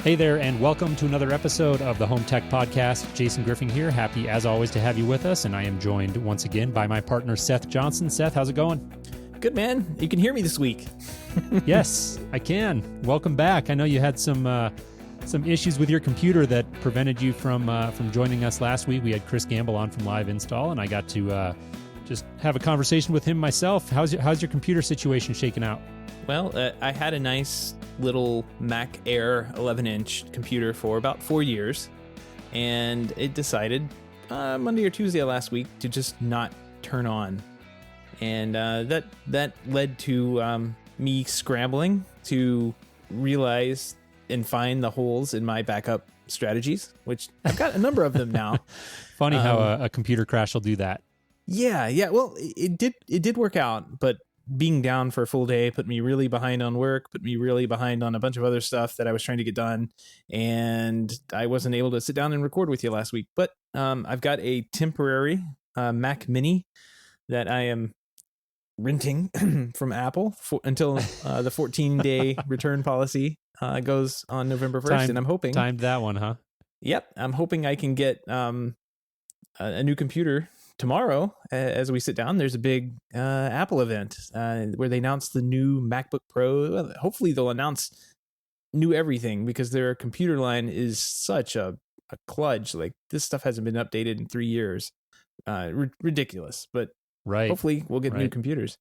Hey there, and welcome to another episode of the Home Tech Podcast. Jason Griffin here. Happy, as always, to have you with us, and I am joined once again by my partner, Seth Johnson. Seth, how's it going? Good, man. You can hear me this week. Yes, I can. Welcome back. I know you had some issues with your computer that prevented you from joining us last week. We had Chris Gamble on from Live Install, and I got to just have a conversation with him myself. How's your computer situation shaking out? Well, I had a nice little Mac Air 11-inch computer for about 4 years, and it decided Monday or Tuesday last week to just not turn on. And that led to me scrambling to realize and find the holes in my backup strategies, which I've got a number of them now. Funny how a computer crash will do that. Yeah. Well, it did work out, but being down for a full day put me really behind on work, put me really behind on a bunch of other stuff that I was trying to get done, and I wasn't able to sit down and record with you last week. But I've got a temporary Mac Mini that I am renting from Apple until the 14-day return policy goes on November 1st, and I'm hoping... Timed that one, huh? Yep, I'm hoping I can get a new computer tomorrow. As we sit down, there's a big Apple event where they announce the new MacBook Pro. Well, hopefully they'll announce new everything, because their computer line is such a kludge. Like, this stuff hasn't been updated in 3 years. Ridiculous, but right. Hopefully we'll get new computers.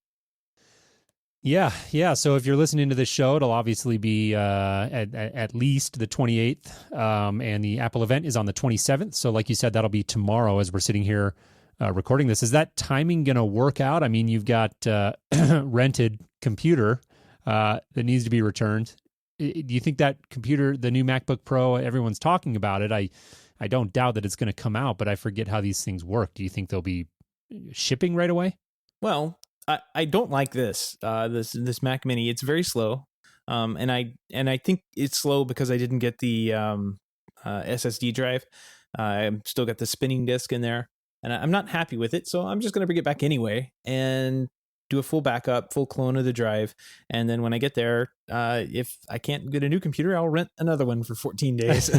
Yeah. So if you're listening to this show, it'll obviously be at least the 28th, and the Apple event is on the 27th. So like you said, that'll be tomorrow as we're sitting here recording this. Is that timing going to work out? I mean, you've got rented computer that needs to be returned. Do you think that computer, the new MacBook Pro, everyone's talking about it? I don't doubt that it's going to come out, but I forget how these things work. Do you think they'll be shipping right away? Well, I don't like this Mac Mini. It's very slow, and I think it's slow because I didn't get the SSD drive. I've still got the spinning disk in there, and I'm not happy with it. So I'm just going to bring it back anyway and do a full backup, full clone of the drive. And then when I get there, if I can't get a new computer, I'll rent another one for 14 days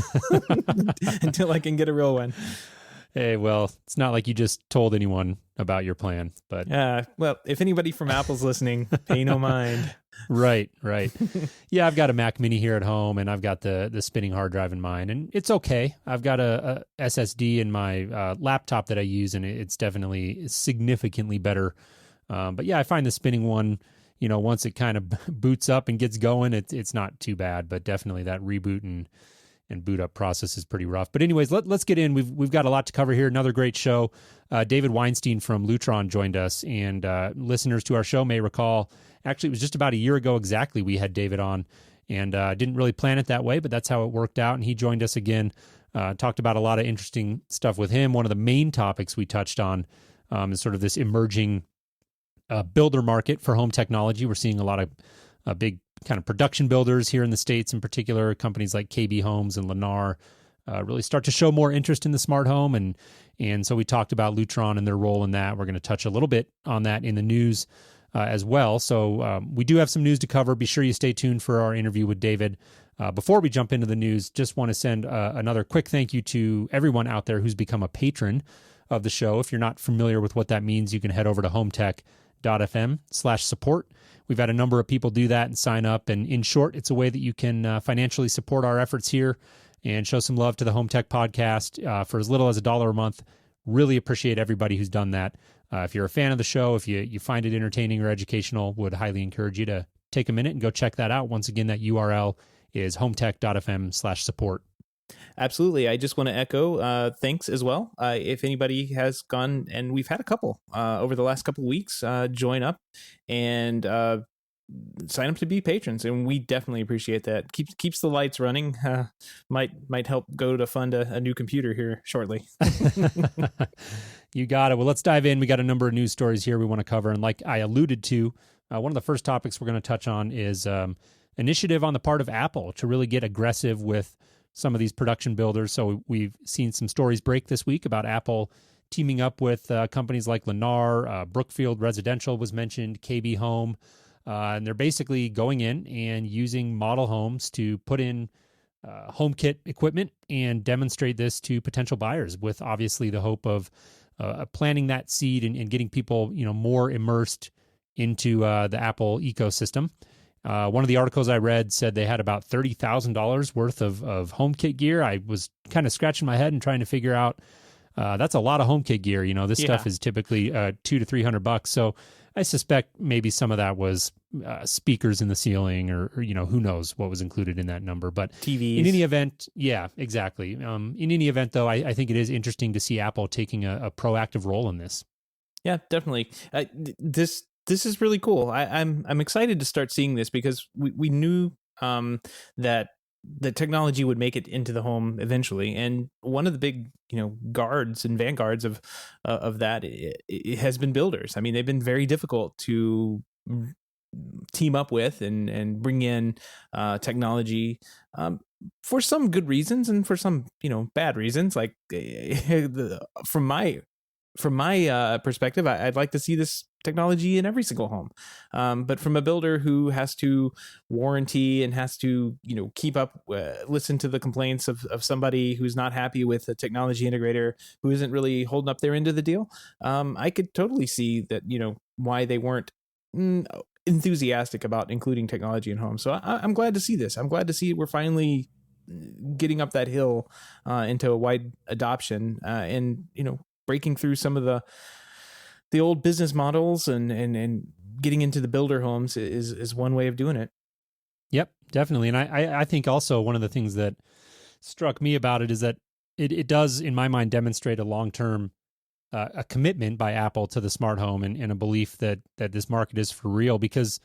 until I can get a real one. Hey, well, it's not like you just told anyone about your plan, but... well, if anybody from Apple's listening, pay no mind. Right. Yeah, I've got a Mac Mini here at home, and I've got the spinning hard drive in mine, and it's okay. I've got a SSD in my laptop that I use, and it's definitely significantly better. But yeah, I find the spinning one, once it kind of boots up and gets going, it's not too bad, but definitely that reboot and boot up process is pretty rough. But anyways, let's get in. We've got a lot to cover here. Another great show. David Weinstein from Lutron joined us, and listeners to our show may recall, actually it was just about a year ago exactly we had David on, and didn't really plan it that way, but that's how it worked out. And he joined us again, talked about a lot of interesting stuff with him. One of the main topics we touched on is sort of this emerging builder market for home technology. We're seeing a lot of big kind of production builders here in the States, in particular, companies like KB Homes and Lennar really start to show more interest in the smart home. And so we talked about Lutron and their role in that. We're going to touch a little bit on that in the news as well. So we do have some news to cover. Be sure you stay tuned for our interview with David. Before we jump into the news, just want to send another quick thank you to everyone out there who's become a patron of the show. If you're not familiar with what that means, you can head over to HomeTech.fm/support. We've had a number of people do that and sign up. And in short, it's a way that you can financially support our efforts here and show some love to the Home Tech Podcast for as little as $1 a month. Really appreciate everybody who's done that. If you're a fan of the show, if you find it entertaining or educational, would highly encourage you to take a minute and go check that out. Once again, that URL is HomeTech.fm/support. Absolutely. I just want to echo thanks as well. If anybody has gone, and we've had a couple over the last couple of weeks, join up and sign up to be patrons, and we definitely appreciate that. Keeps the lights running. Might help go to fund a new computer here shortly. You got it. Well, let's dive in. We got a number of news stories here we want to cover, and like I alluded to, one of the first topics we're going to touch on is initiative on the part of Apple to really get aggressive with some of these production builders. So we've seen some stories break this week about Apple teaming up with companies like Lennar, Brookfield Residential was mentioned, KB Home, and they're basically going in and using model homes to put in HomeKit equipment and demonstrate this to potential buyers, with obviously the hope of planting that seed and getting people, more immersed into the Apple ecosystem. One of the articles I read said they had about $30,000 worth of HomeKit gear. I was kind of scratching my head and trying to figure out that's a lot of HomeKit gear. This stuff is typically $200 to $300. So I suspect maybe some of that was speakers in the ceiling, or who knows what was included in that number. But TVs. In any event, yeah, exactly. In any event, though, I think it is interesting to see Apple taking a proactive role in this. Yeah, definitely. This is really cool. I'm excited to start seeing this, because we knew that the technology would make it into the home eventually, and one of the big guards and vanguards of that it has been builders. I mean, they've been very difficult to team up with and bring in technology for some good reasons and for some bad reasons. Like from my perspective, I'd like to see this technology in every single home. But from a builder who has to warranty and has to, keep up, listen to the complaints of somebody who's not happy with a technology integrator who isn't really holding up their end of the deal, I could totally see that, why they weren't enthusiastic about including technology in homes. So I'm glad to see this. I'm glad to see we're finally getting up that hill into a wide adoption and, breaking through some of the old business models and getting into the builder homes is one way of doing it. Yep, definitely. And I think also one of the things that struck me about it is that it does, in my mind, demonstrate a long-term a commitment by Apple to the smart home and a belief that this market is for real, because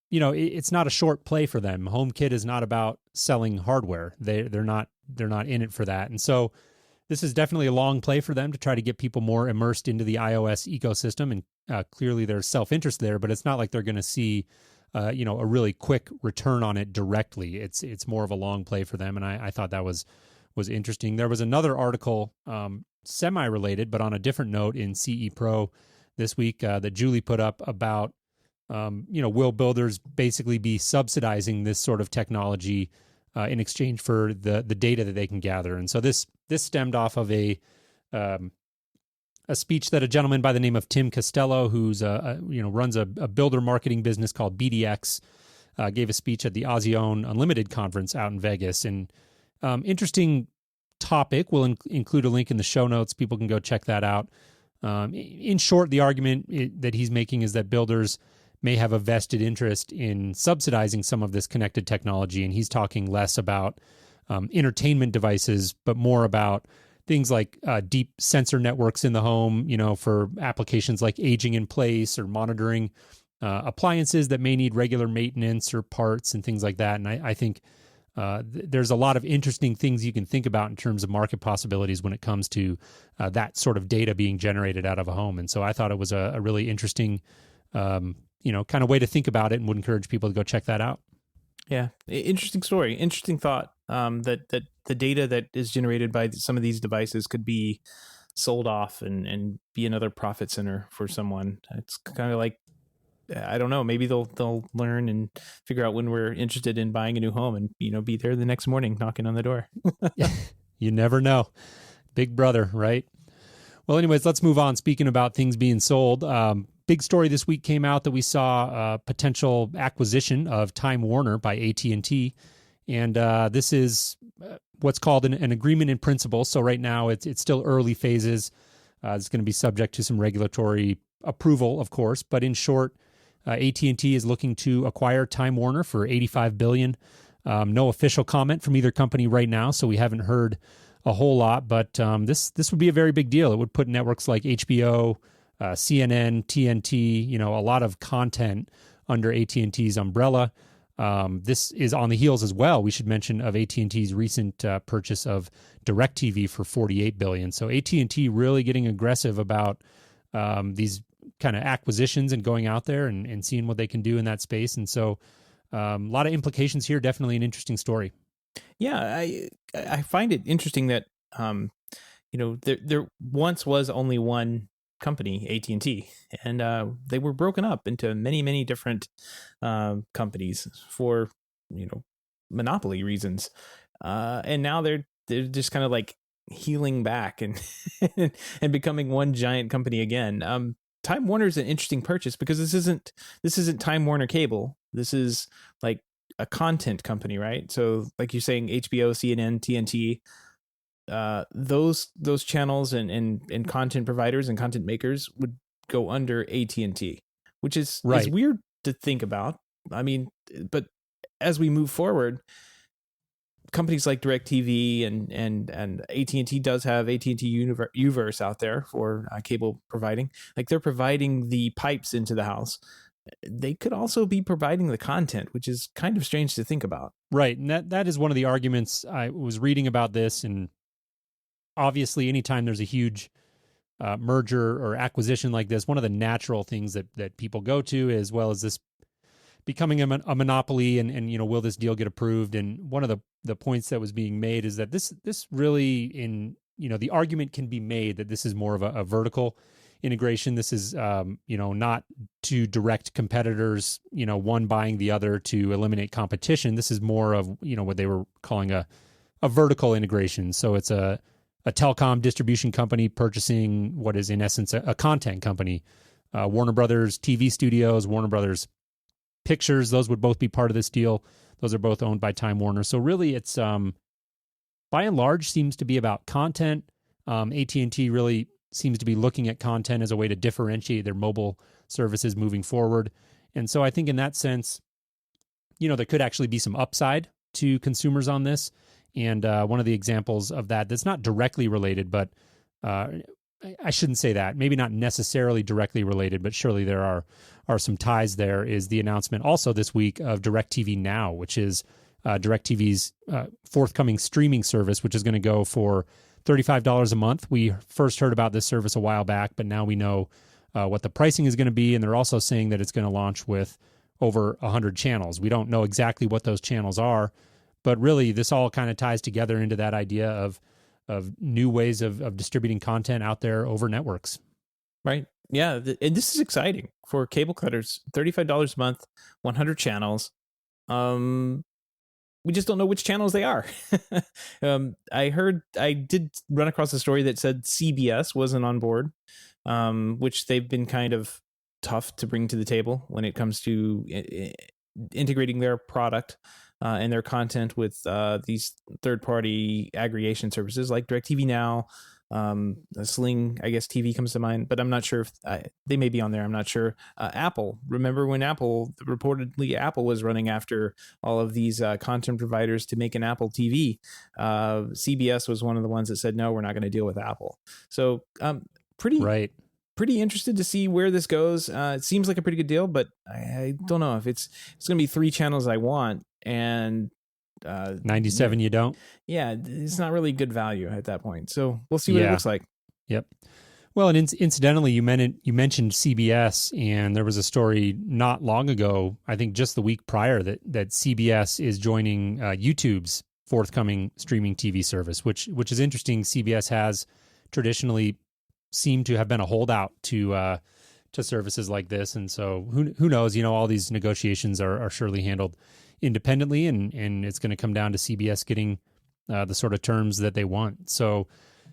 it's not a short play for them. HomeKit is not about selling hardware. They're not in it for that. And so this is definitely a long play for them to try to get people more immersed into the iOS ecosystem, and clearly there's self-interest there, but it's not like they're going to see, a really quick return on it directly. It's more of a long play for them, and I thought that was interesting. There was another article, semi-related, but on a different note, in CE Pro this week that Julie put up about, will builders basically be subsidizing this sort of technology in exchange for the data that they can gather. And so this stemmed off of a speech that a gentleman by the name of Tim Costello, who's runs a builder marketing business called BDX, gave a speech at the ASION Unlimited conference out in Vegas. And interesting topic. We'll include a link in the show notes. People can go check that out. In short, the argument that he's making is that builders may have a vested interest in subsidizing some of this connected technology. And he's talking less about entertainment devices, but more about things like deep sensor networks in the home, for applications like aging in place or monitoring appliances that may need regular maintenance or parts and things like that. And I think there's a lot of interesting things you can think about in terms of market possibilities when it comes to that sort of data being generated out of a home. And so I thought it was a really interesting kind of way to think about it, and would encourage people to go check that out. Yeah. Interesting story. Interesting thought that the data that is generated by some of these devices could be sold off and be another profit center for someone. It's kind of like, I don't know, maybe they'll learn and figure out when we're interested in buying a new home and, be there the next morning knocking on the door. You never know. Big brother, right? Well, anyways, let's move on. Speaking about things being sold, big story this week came out that we saw a potential acquisition of Time Warner by AT&T. And this is what's called an agreement in principle. So right now it's still early phases. It's going to be subject to some regulatory approval, of course. But in short, AT&T is looking to acquire Time Warner for $85 billion. No official comment from either company right now, so we haven't heard a whole lot. But this would be a very big deal. It would put networks like HBO, CNN, TNT, a lot of content under AT&T's umbrella. This is on the heels as well, we should mention, of AT&T's recent purchase of DirecTV for $48 billion. So AT&T really getting aggressive about these kind of acquisitions and going out there and seeing what they can do in that space. And so a lot of implications here. Definitely an interesting story. Yeah, I find it interesting that there once was only one company, AT&T, and they were broken up into many different companies for monopoly reasons. and now they're just kind of like healing back and and becoming one giant company again. Time Warner is an interesting purchase because this isn't Time Warner Cable. This is like a content company, right? So like you're saying, HBO, CNN, TNT, those channels and content providers and content makers would go under AT&T, which is weird to think about. I mean, but as we move forward, companies like DirecTV and AT&T does have AT&T Uverse out there for cable providing. Like they're providing the pipes into the house. They could also be providing the content, which is kind of strange to think about. Right. And that is one of the arguments. I was reading about this, and obviously anytime there's a huge merger or acquisition like this, one of the natural things that people go to, as well as this becoming a monopoly and will this deal get approved? And one of the points that was being made is that this really the argument can be made that this is more of a vertical integration. This is not to direct competitors, one buying the other to eliminate competition. This is more of what they were calling a vertical integration. So it's a telecom distribution company purchasing what is in essence a content company. Warner Brothers TV studios, Warner Brothers Pictures, those would both be part of this deal. Those are both owned by Time Warner. So really it's by and large seems to be about content. AT&T really seems to be looking at content as a way to differentiate their mobile services moving forward. And so I think in that sense, there could actually be some upside to consumers on this. And one of the examples of that's not directly related, but I shouldn't say that. Maybe not necessarily directly related, but surely there are some ties there, is the announcement also this week of DirecTV Now, which is DirecTV's forthcoming streaming service, which is going to go for $35 a month. We first heard about this service a while back, but now we know what the pricing is going to be, and they're also saying that it's going to launch with over 100 channels. We don't know exactly what those channels are, but really this all kind of ties together into that idea of new ways of distributing content out there over networks. Right. Yeah. And this is exciting for cable cutters. $35 a month, 100 channels. We just don't know which channels they are. I did run across a story that said CBS wasn't on board, which they've been kind of tough to bring to the table when it comes to integrating their product and their content with these third-party aggregation services like DirecTV Now. Sling, I guess TV comes to mind, but I'm not sure if they may be on there. I'm not sure. Apple, remember when Apple was running after all of these content providers to make an Apple TV? CBS was one of the ones that said, no, we're not going to deal with Apple. So pretty interested to see where this goes. It seems like a pretty good deal, but I don't know if it's going to be 3 channels I want and 97 you don't. Yeah, it's not really good value at that point. So we'll see what it looks like. Yep. Well, and incidentally, you mentioned CBS, and there was a story not long ago, I think just the week prior, that CBS is joining YouTube's forthcoming streaming TV service, which is interesting. CBS has traditionally seemed to have been a holdout to services like this, and so who knows? All these negotiations are surely handled independently, and it's going to come down to CBS getting the sort of terms that they want. So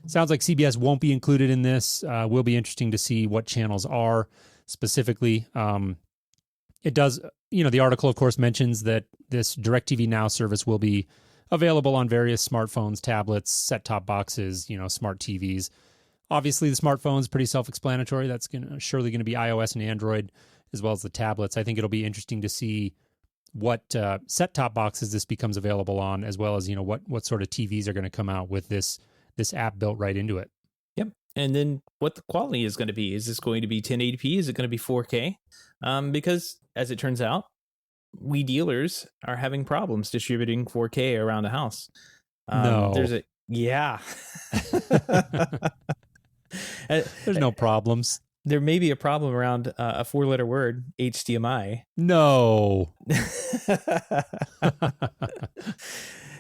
sounds like CBS won't be included in this. Will be interesting to see what channels are specifically. It does, the article of course mentions that this DirecTV Now service will be available on various smartphones, tablets, set-top boxes, smart TVs. Obviously the smartphone is pretty self-explanatory. That's surely going to be iOS and Android, as well as the tablets. I think it'll be interesting to see what set-top boxes this becomes available on, as well as what sort of TVs are going to come out with this app built right into it. Yep. And then what the quality is going to be. Is this going to be 1080p? Is it going to be 4K? Because as it turns out, we dealers are having problems distributing 4K around the house. No. Yeah. There's no problems. There may be a problem around a 4-letter word, HDMI. No.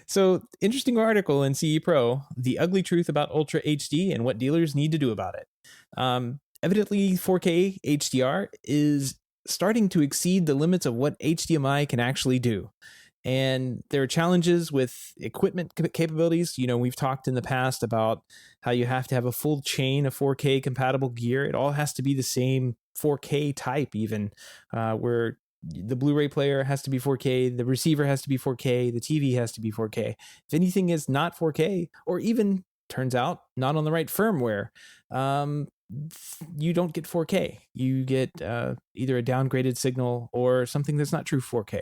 So, interesting article in CE Pro, The Ugly Truth About Ultra HD and What Dealers Need to Do About It. Evidently, 4K HDR is starting to exceed the limits of what HDMI can actually do. And there are challenges with equipment capabilities. We've talked in the past about how you have to have a full chain of 4K compatible gear. It all has to be the same 4K type, even where the Blu-ray player has to be 4K, the receiver has to be 4K, the TV has to be 4K. If anything is not 4K, or even turns out not on the right firmware, you don't get 4K. You get either a downgraded signal or something that's not true 4K.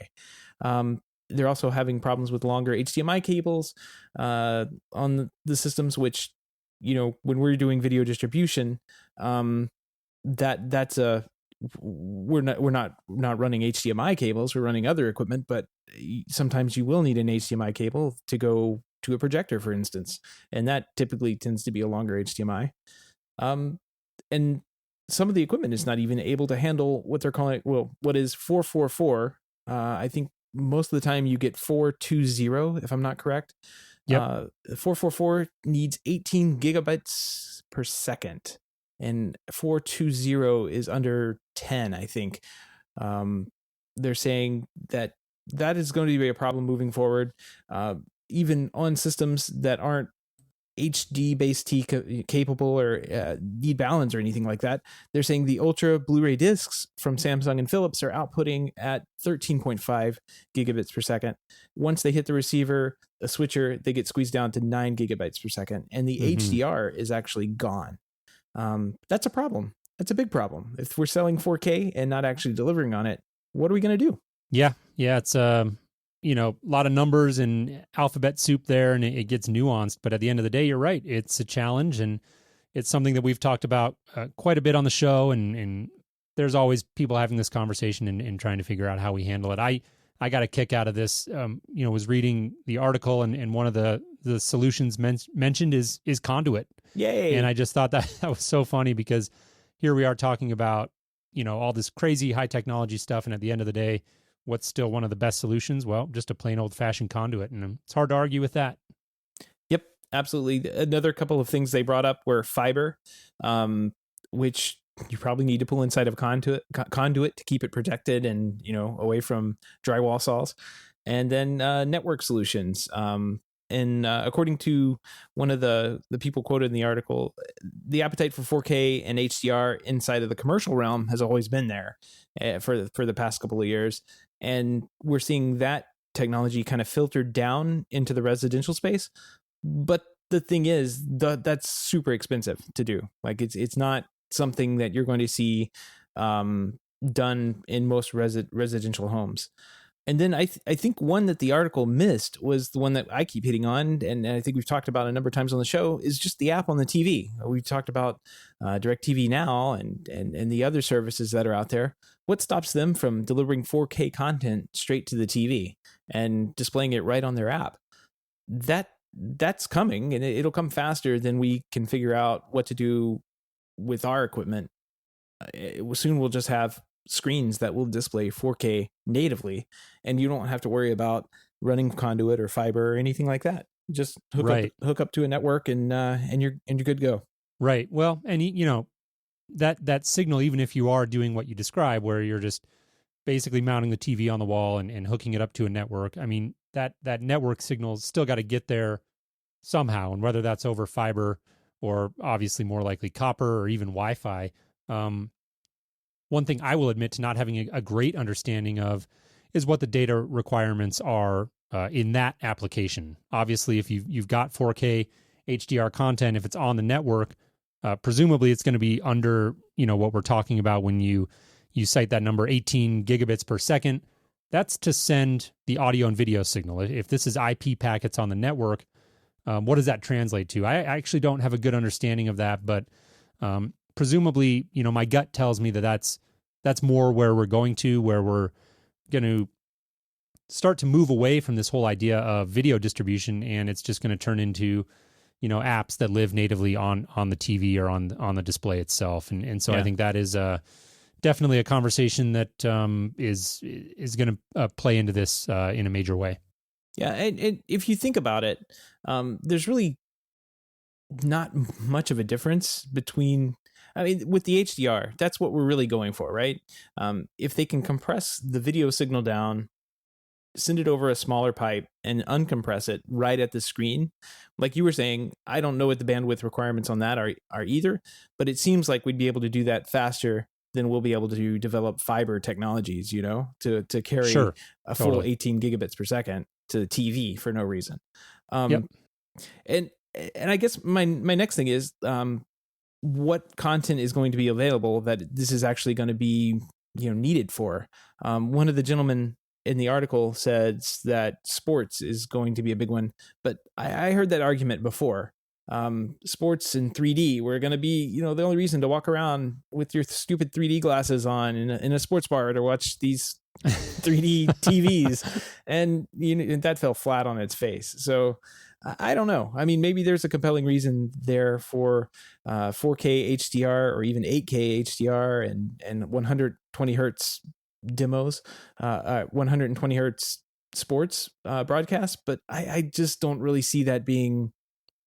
They're also having problems with longer HDMI cables on the systems, which, when we're doing video distribution, that's we're not running HDMI cables. We're running other equipment, but sometimes you will need an HDMI cable to go to a projector, for instance, and that typically tends to be a longer HDMI. And some of the equipment is not even able to handle what they're calling, what is 444. I think most of the time you get 420, if I'm not correct. Yep. 444 needs 18 gigabytes per second, and 420 is under 10, I think. They're saying that is going to be a problem moving forward, even on systems that aren't HD base T capable or need balance or anything like that. They're saying the Ultra Blu-ray discs from Samsung and Philips are outputting at 13.5 gigabits per second. Once they hit the receiver, a switcher, they get squeezed down to 9 gigabytes per second, and the HDR is actually gone. That's a problem. That's a big problem. If we're selling 4K and not actually delivering on it, what are we going to do? Yeah, it's a lot of numbers and alphabet soup there, and it gets nuanced. But at the end of the day, you're right. It's a challenge, and it's something that we've talked about quite a bit on the show. And there's always people having this conversation and trying to figure out how we handle it. I got a kick out of this. Was reading the article, and one of the solutions mentioned is conduit. Yay! And I just thought that was so funny, because here we are talking about all this crazy high technology stuff, and at the end of the day, what's still one of the best solutions? Well, just a plain old-fashioned conduit, and it's hard to argue with that. Yep, absolutely. Another couple of things they brought up were fiber, which you probably need to pull inside of a conduit to keep it protected and away from drywall saws, and then network solutions. And according to one of the people quoted in the article, the appetite for 4K and HDR inside of the commercial realm has always been there for the past couple of years. And we're seeing that technology kind of filtered down into the residential space. But the thing is, that's super expensive to do. Like it's not something that you're going to see done in most residential homes. And then I think one that the article missed was the one that I keep hitting on, and I think we've talked about a number of times on the show, is just the app on the TV. We talked about DirecTV Now and the other services that are out there. What stops them from delivering 4K content straight to the TV and displaying it right on their app? That's coming, and it'll come faster than we can figure out what to do with our equipment. Soon we'll just have screens that will display 4K natively, and you don't have to worry about running conduit or fiber or anything like that. Just hook up to a network, and you're good to go. Right. Well, and that signal, even if you are doing what you describe, where you're just basically mounting the TV on the wall and hooking it up to a network, I mean, that network signal's still got to get there somehow, and whether that's over fiber or obviously more likely copper or even Wi-Fi. One thing I will admit to not having a great understanding of is what the data requirements are in that application. Obviously, if you've got 4K HDR content, if it's on the network, presumably it's going to be under what we're talking about when you cite that number 18 gigabits per second. That's to send the audio and video signal. If this is IP packets on the network, what does that translate to? I actually don't have a good understanding of that, but presumably, my gut tells me that that's more where we're going to start to move away from this whole idea of video distribution, and it's just going to turn into, apps that live natively on the TV or on the display itself. And so I think that is definitely a conversation that is going to play into this in a major way. Yeah, and if you think about it, there's really not much of a difference between. I mean, with the HDR, that's what we're really going for, right? If they can compress the video signal down send it over a smaller pipe and uncompress it right at the screen. Like you were saying, I don't know what the bandwidth requirements on that are either, but it seems like we'd be able to do that faster than we'll be able to develop fiber technologies, to carry a full 18 gigabits per second to the TV for no reason. And I guess my next thing is, what content is going to be available that this is actually going to be, needed for. One of the gentlemen in the article says that sports is going to be a big one, but I heard that argument before. Sports in 3D were going to be, the only reason to walk around with your stupid 3D glasses on in a sports bar to watch these 3D TVs, and that fell flat on its face. So I don't know. I mean, maybe there's a compelling reason there for 4K HDR or even 8K HDR and 120 hertz demos, 120 hertz sports broadcasts, but I just don't really see that being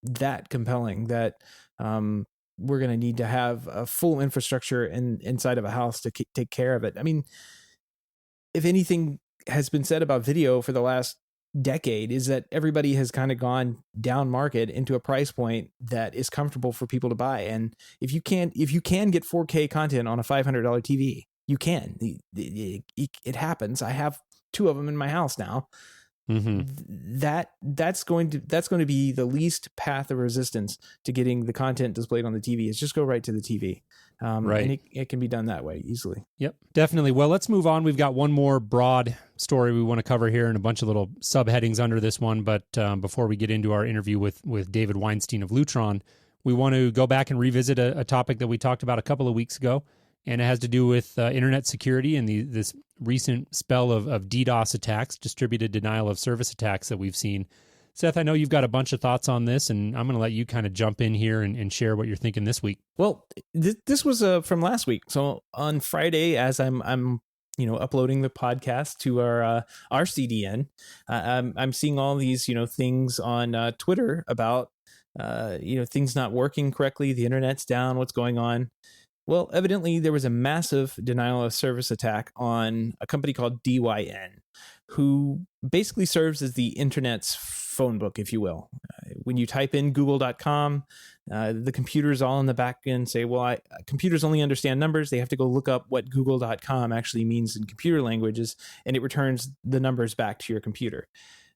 that compelling that we're going to need to have a full infrastructure inside of a house to take care of it. I mean, if anything has been said about video for the last decade is that everybody has kind of gone down market into a price point that is comfortable for people to buy. And if you can get 4K content on a $500 TV, you can. It happens. I have 2 of them in my house now. Mm-hmm. That's going to be the least path of resistance to getting the content displayed on the TV. Is just go right to the TV. Right. And it can be done that way easily. Yep, definitely. Well, let's move on. We've got one more broad story we want to cover here and a bunch of little subheadings under this one. But before we get into our interview with David Weinstein of Lutron, we want to go back and revisit a topic that we talked about a couple of weeks ago. And it has to do with internet security and this recent spell of DDoS attacks, distributed denial of service attacks that we've seen. Seth, I know you've got a bunch of thoughts on this, and I'm going to let you kind of jump in here and share what you're thinking this week. Well, this was from last week. So on Friday, as I'm uploading the podcast to our CDN, I'm seeing all these things on Twitter about things not working correctly, the internet's down, what's going on. Well, evidently there was a massive denial of service attack on a company called DYN, who basically serves as the internet's phone book, if you will. When you type in google.com, the computers all in the back end say, well, computers only understand numbers. They have to go look up what google.com actually means in computer languages, and it returns the numbers back to your computer.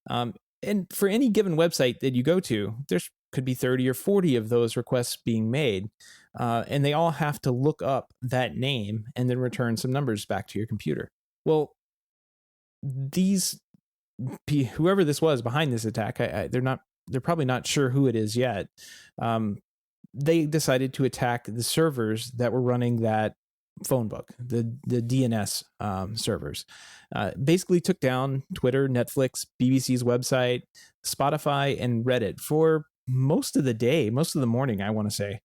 And for any given website that you go to, there's could be 30 or 40 of those requests being made. And they all have to look up that name and then return some numbers back to your computer. Well, whoever this was behind this attack, they're probably not sure who it is yet. They decided to attack the servers that were running that phone book, the DNS servers. Basically took down Twitter, Netflix, BBC's website, Spotify, and Reddit for most of the morning, I want to say,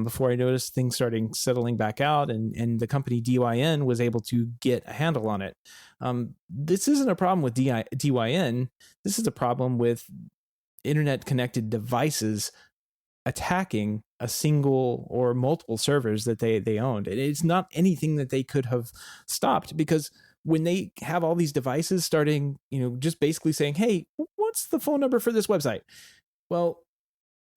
before I noticed things starting settling back out, and the company DYN was able to get a handle on it. This isn't a problem with DYN. This is a problem with internet connected devices attacking a single or multiple servers that they owned. And it's not anything that they could have stopped, because when they have all these devices starting, just basically saying, hey, what's the phone number for this website? Well,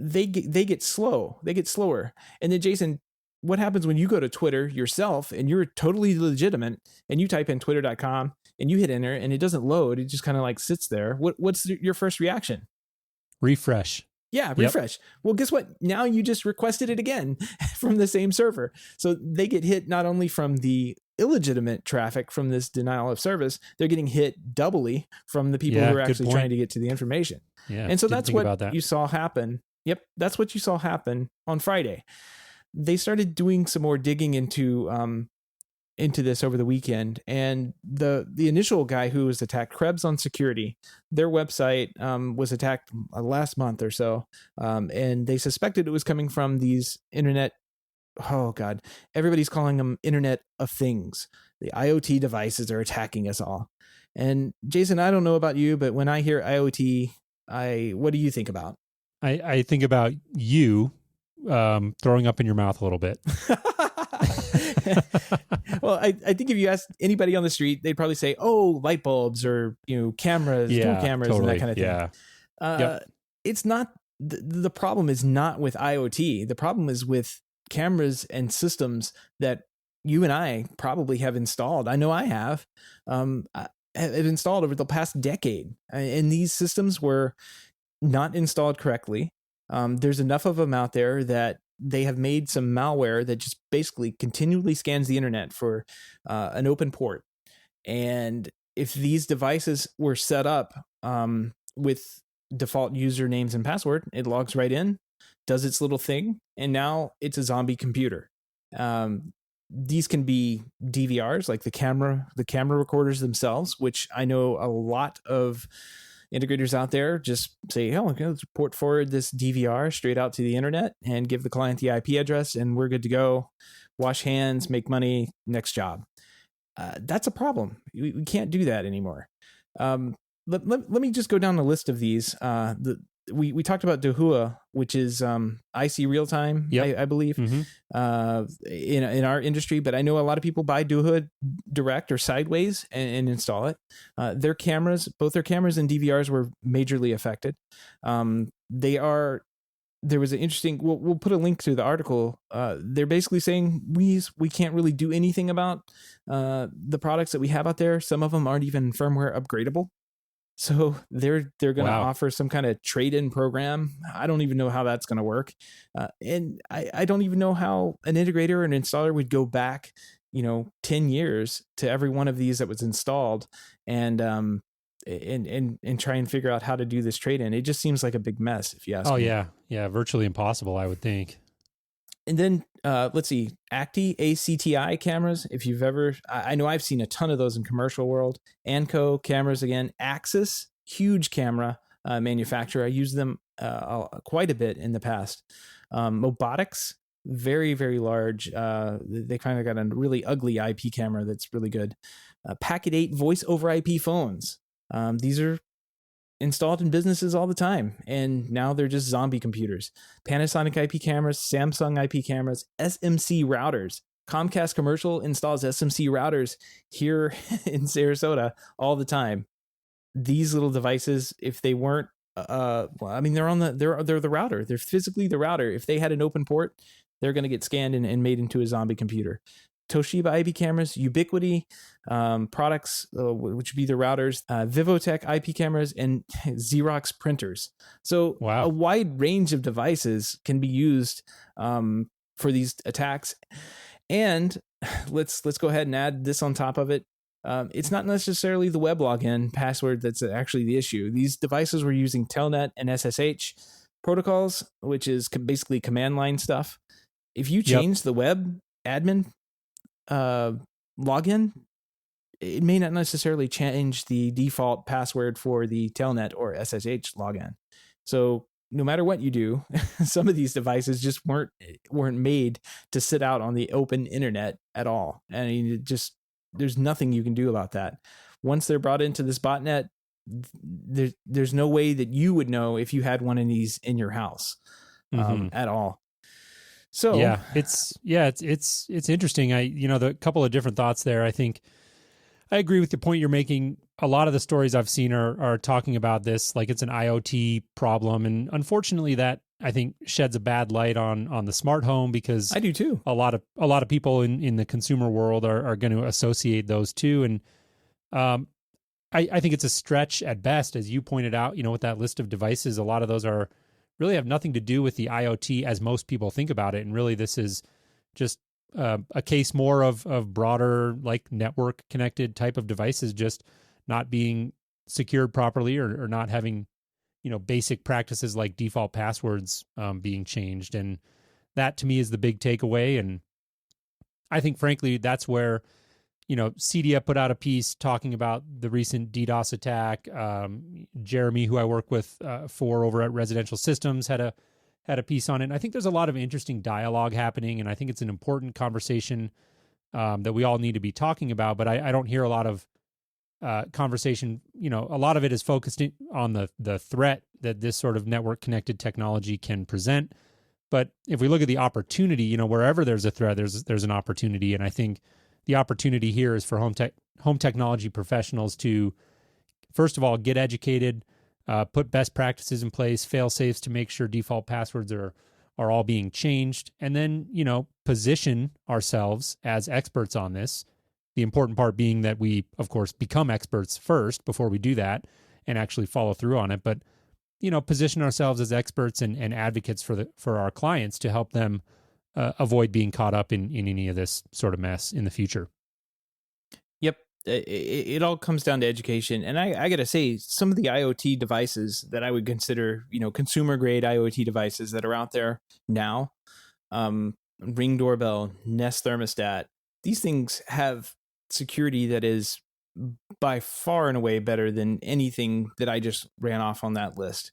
they get slow. They get slower. And then, Jason, what happens when you go to Twitter yourself and you're totally legitimate and you type in twitter.com and you hit enter and it doesn't load? It just kind of like sits there. What's your first reaction? Refresh. Yeah, refresh. Yep. Well, guess what? Now you just requested it again from the same server. So they get hit not only from the illegitimate traffic from this denial of service, they're getting hit doubly from the people who are actually trying to get to the information. Yeah, and so that's what you saw happen. Yep, that's what you saw happen on Friday. They started doing some more digging into this over the weekend, and the initial guy who was attacked, Krebs on Security, their website was attacked last month or so, and they suspected it was coming from these internet. Oh God, everybody's calling them Internet of Things. The IoT devices are attacking us all. And Jason, I don't know about you, but when I hear IoT, what do you think about? I think about you throwing up in your mouth a little bit. Well, I think if you ask anybody on the street, they'd probably say, "Oh, light bulbs or cameras, dual cameras, totally. and that kind of thing." Yeah. It's not the problem is not with IoT. The problem is with cameras and systems that you and I probably have installed. I know I have. I have installed over the past decade, and these systems were not installed correctly. There's enough of them out there that they have made some malware that just basically continually scans the internet for an open port. And if these devices were set up with default usernames and password, it logs right in, does its little thing, and now it's a zombie computer. These can be DVRs, like the camera recorders themselves, which I know a lot of integrators out there just say, "Oh, okay, let's port forward this DVR straight out to the internet and give the client the IP address, and we're good to go. Wash hands, make money, next job." That's a problem. We can't do that anymore. Let me just go down the list of these. We talked about Dahua, which is IC real time, I believe, in our industry. But I know a lot of people buy Dahua direct or sideways and install it. Both their cameras and DVRs were majorly affected. There was an interesting. We'll put a link to the article. They're basically saying we can't really do anything about the products that we have out there. Some of them aren't even firmware upgradable. So they're going to offer some kind of trade-in program. I don't even know how that's going to work. And I don't even know how an integrator or an installer would go back, 10 years to every one of these that was installed and try and figure out how to do this trade-in. It just seems like a big mess, if you ask me. Oh, yeah. Yeah, virtually impossible, I would think. And then let's see, ACTI cameras. If you've ever, I know I've seen a ton of those in commercial world. Anco cameras again. Axis, huge camera manufacturer. I used them quite a bit in the past. Mobotics, very, very large. They kind of got a really ugly IP camera that's really good. Packet 8 voice over IP phones. These are installed in businesses all the time, and now they're just zombie computers. Panasonic IP cameras, Samsung IP cameras, SMC routers. Comcast Commercial installs SMC routers here in Sarasota all the time. These little devices, if they weren't, they're the router. They're physically the router. If they had an open port, they're going to get scanned and made into a zombie computer. Toshiba IP cameras, Ubiquiti products, which would be the routers, Vivotech IP cameras, and Xerox printers. So a wide range of devices can be used for these attacks. And let's go ahead and add this on top of it. It's not necessarily the web login password that's actually the issue. These devices were using Telnet and SSH protocols, which is basically command line stuff. If you change the web admin login, it may not necessarily change the default password for the Telnet or SSH login. So no matter what you do, some of these devices just weren't made to sit out on the open internet at all. And there's nothing you can do about that. Once they're brought into this botnet, there's no way that you would know if you had one of these in your house at all. So it's interesting. The couple of different thoughts there. I think I agree with the point you're making. A lot of the stories I've seen are talking about this like it's an IoT problem, and unfortunately, that I think sheds a bad light on the smart home, because I do too. A lot of people in the consumer world are going to associate those two, and I think it's a stretch at best, as you pointed out. With that list of devices, a lot of those really have nothing to do with the IoT as most people think about it. And really, this is just a case more of broader, like network connected type of devices just not being secured properly or not having, basic practices like default passwords being changed. And that to me is the big takeaway. And I think, frankly, that's where, CDF put out a piece talking about the recent DDoS attack. Jeremy, who I work with over at Residential Systems, had a piece on it. And I think there's a lot of interesting dialogue happening, and I think it's an important conversation that we all need to be talking about. But I don't hear a lot of conversation. A lot of it is focused on the threat that this sort of network connected technology can present. But if we look at the opportunity, wherever there's a threat, there's an opportunity. And I think the opportunity here is for home technology professionals to, first of all, get educated, put best practices in place, fail safes to make sure default passwords are all being changed, and then, position ourselves as experts on this. The important part being that we, of course, become experts first before we do that and actually follow through on it. But, position ourselves as experts and advocates for our clients to help them avoid being caught up in any of this sort of mess in the future. Yep. It all comes down to education. And I got to say, some of the IoT devices that I would consider, consumer grade IoT devices that are out there now, Ring doorbell, Nest thermostat, these things have security that is by far and away better than anything that I just ran off on that list.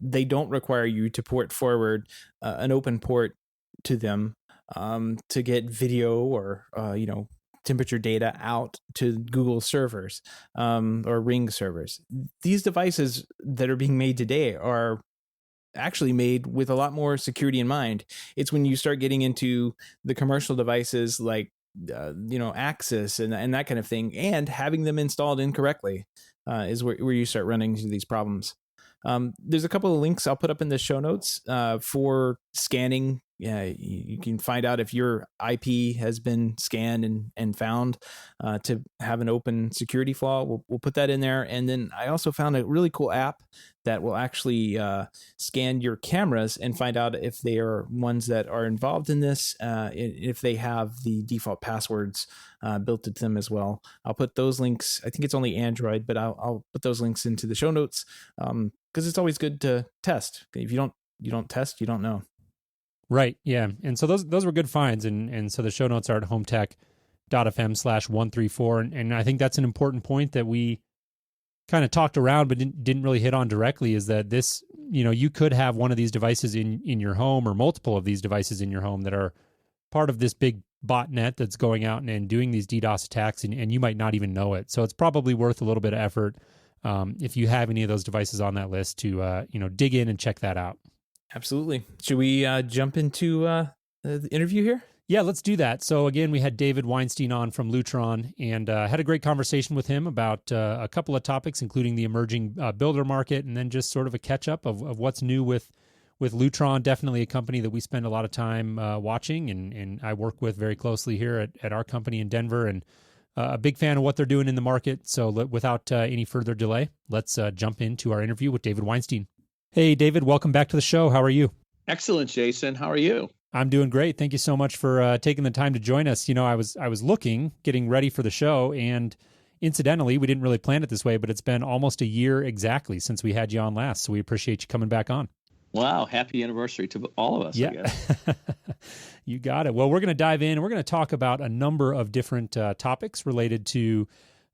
They don't require you to port forward an open port to them to get video or, temperature data out to Google servers or Ring servers. These devices that are being made today are actually made with a lot more security in mind. It's when you start getting into the commercial devices like Axis and that kind of thing, and having them installed incorrectly is where you start running into these problems. There's a couple of links I'll put up in the show notes for scanning. Yeah, you can find out if your IP has been scanned and found to have an open security flaw. We'll put that in there. And then I also found a really cool app that will actually scan your cameras and find out if they are ones that are involved in this, if they have the default passwords built into them as well. I'll put those links. I think it's only Android, but I'll put those links into the show notes because it's always good to test. If you don't test, you don't know. Right. Yeah. And so those were good finds. And so the show notes are at HomeTech.fm/134. And I think that's an important point that we kind of talked around, but didn't really hit on directly, is that this, you could have one of these devices in your home or multiple of these devices in your home that are part of this big botnet that's going out and doing these DDoS attacks, and you might not even know it. So it's probably worth a little bit of effort if you have any of those devices on that list to, dig in and check that out. Absolutely. Should we jump into the interview here? Yeah, let's do that. So again, we had David Weinstein on from Lutron and had a great conversation with him about a couple of topics, including the emerging builder market, and then just sort of a catch up of what's new with Lutron. Definitely a company that we spend a lot of time watching and I work with very closely here at our company in Denver, and a big fan of what they're doing in the market. So without any further delay, let's jump into our interview with David Weinstein. Hey, David, welcome back to the show. How are you? Excellent, Jason. How are you? I'm doing great. Thank you so much for taking the time to join us. I was getting ready for the show, and incidentally, we didn't really plan it this way, but it's been almost a year exactly since we had you on last. So we appreciate you coming back on. Wow. Happy anniversary to all of us, yeah. I guess. You got it. Well, we're going to dive in. We're going to talk about a number of different topics related to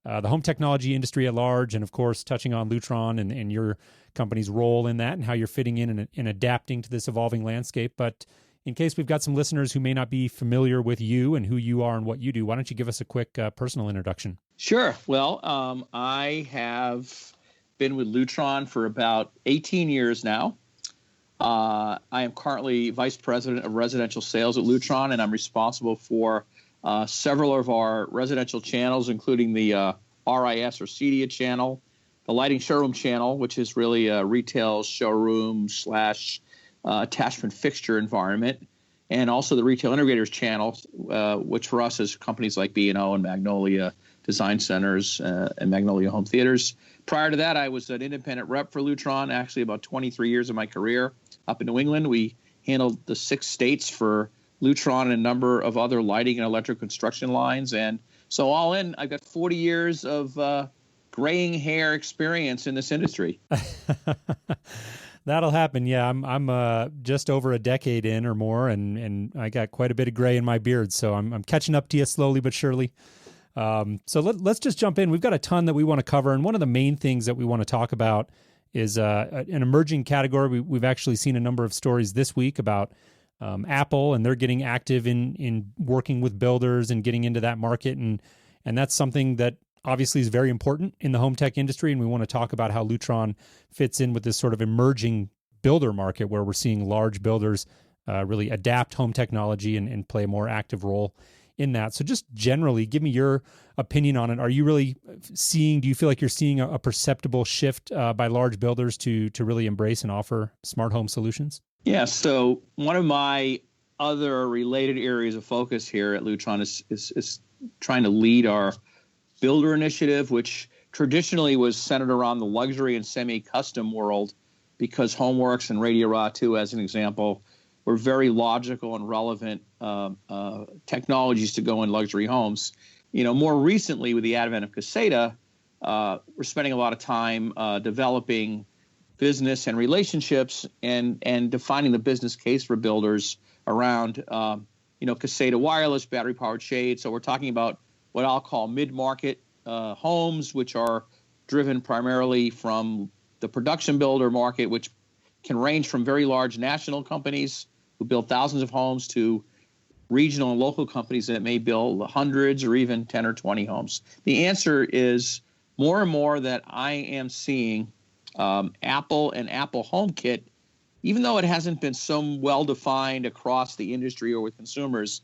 the home technology industry at large, and of course, touching on Lutron and your company's role in that and how you're fitting in and adapting to this evolving landscape. But in case we've got some listeners who may not be familiar with you and who you are and what you do, why don't you give us a quick personal introduction? Sure. Well, I have been with Lutron for about 18 years now. I am currently Vice President of Residential Sales at Lutron, and I'm responsible for several of our residential channels, including the RIS or CEDIA channel, the lighting showroom channel, which is really a retail showroom / attachment fixture environment, and also the retail integrators channel, which for us is companies like B&O and Magnolia Design Centers and Magnolia Home Theaters. Prior to that, I was an independent rep for Lutron, actually about 23 years of my career up in New England. We handled the 6 states for Lutron and a number of other lighting and electric construction lines. And so all in, I've got 40 years of graying hair experience in this industry. That'll happen. Yeah, I'm just over a decade in or more, and I got quite a bit of gray in my beard, so I'm catching up to you slowly but surely. So let's just jump in. We've got a ton that we want to cover, and one of the main things that we want to talk about is an emerging category. We've actually seen a number of stories this week about Apple, and they're getting active in working with builders and getting into that market, and that's something that obviously is very important in the home tech industry, and we want to talk about how Lutron fits in with this sort of emerging builder market where we're seeing large builders really adapt home technology and play a more active role in that. So just generally, give me your opinion on it. Are you really do you feel like you're seeing a perceptible shift by large builders to really embrace and offer smart home solutions? Yeah, so one of my other related areas of focus here at Lutron is trying to lead our builder initiative, which traditionally was centered around the luxury and semi-custom world, because HomeWorks and Radio Raw 2, as an example, were very logical and relevant technologies to go in luxury homes. More recently, with the advent of Caseta, we're spending a lot of time developing business and relationships and defining the business case for builders around Caseta wireless, battery-powered shade. So we're talking about what I'll call mid-market homes, which are driven primarily from the production builder market, which can range from very large national companies who build thousands of homes to regional and local companies that may build hundreds or even 10 or 20 homes. The answer is more and more that I am seeing Apple and Apple HomeKit, even though it hasn't been so well defined across the industry or with consumers,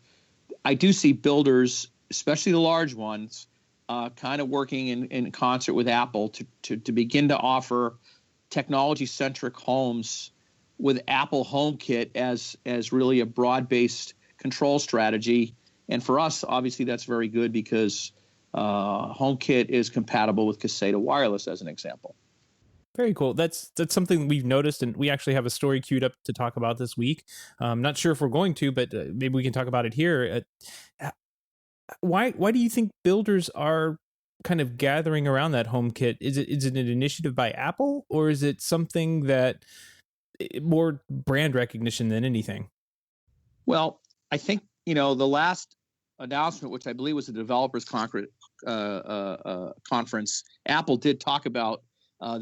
I do see builders, especially the large ones, kind of working in concert with Apple to begin to offer technology-centric homes with Apple HomeKit as really a broad-based control strategy. And for us, obviously, that's very good because HomeKit is compatible with Caseta wireless, as an example. Very cool. That's something we've noticed, and we actually have a story queued up to talk about this week. Not sure if we're going to, but maybe we can talk about it here. Why do you think builders are kind of gathering around that HomeKit? Is it an initiative by Apple, or is it something that more brand recognition than anything? Well, I think the last announcement, which I believe was a developers conference, Apple did talk about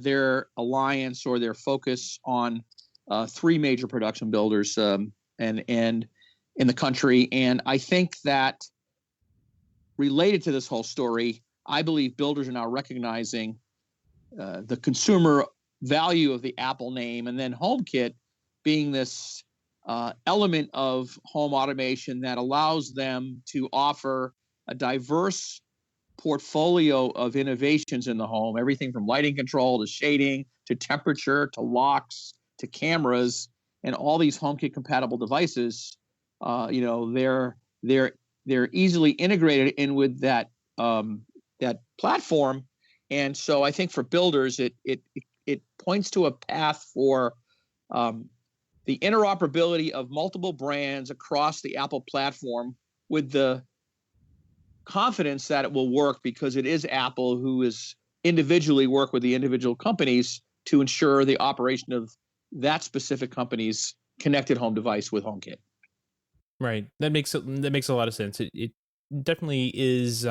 their alliance or their focus on three major production builders and in the country. And I think that related to this whole story, I believe builders are now recognizing the consumer value of the Apple name, and then HomeKit being this element of home automation that allows them to offer a diverse portfolio of innovations in the home, everything from lighting control to shading to temperature to locks to cameras, and all these HomeKit compatible devices. They're easily integrated in with that platform, and so I think for builders, it points to a path for the interoperability of multiple brands across the Apple platform with the confidence that it will work because it is Apple who is individually work with the individual companies to ensure the operation of that specific company's connected home device with HomeKit. Right. That makes a lot of sense. It definitely is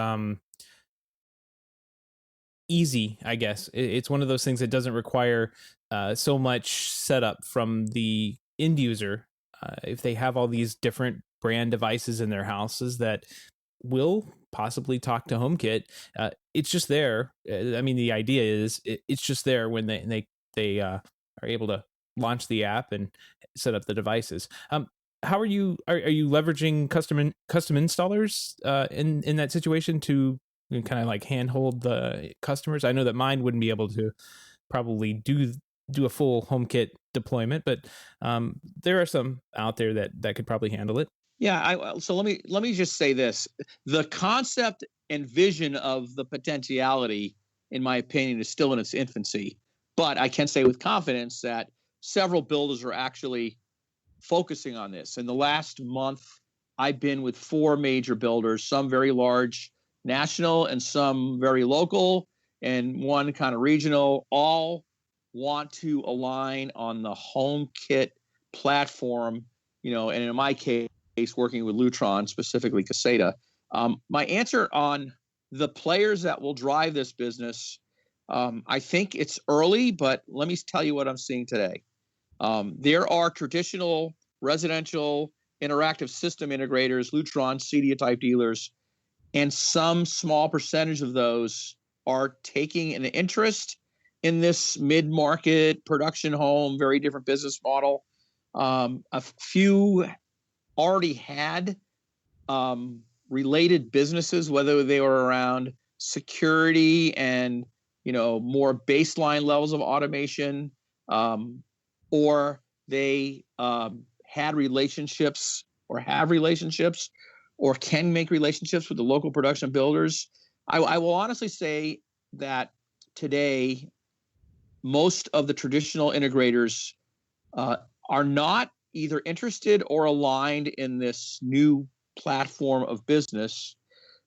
easy, I guess. It's one of those things that doesn't require so much setup from the end user. If they have all these different brand devices in their houses that will possibly talk to HomeKit, it's just there. I mean, the idea is it's just there when they are able to launch the app and set up the devices. How are you leveraging custom installers in that situation to kind of like handhold the customers? I know that mine wouldn't be able to probably do a full HomeKit deployment, but there are some out there that could probably handle it. Yeah, so let me just say this: the concept and vision of the potentiality, in my opinion, is still in its infancy. But I can say with confidence that several builders are actually focusing on this. In the last month, I've been with 4 major builders, some very large national and some very local and one kind of regional. All want to align on the HomeKit platform, and in my case, working with Lutron, specifically Caseta. My answer on the players that will drive this business, I think it's early, but let me tell you what I'm seeing today. There are traditional residential interactive system integrators, Lutron, CEDIA type dealers, and some small percentage of those are taking an interest in this mid-market production home, very different business model. A few already had related businesses, whether they were around security and more baseline levels of automation, or they had relationships or have relationships or can make relationships with the local production builders. I will honestly say that today, most of the traditional integrators are not either interested or aligned in this new platform of business.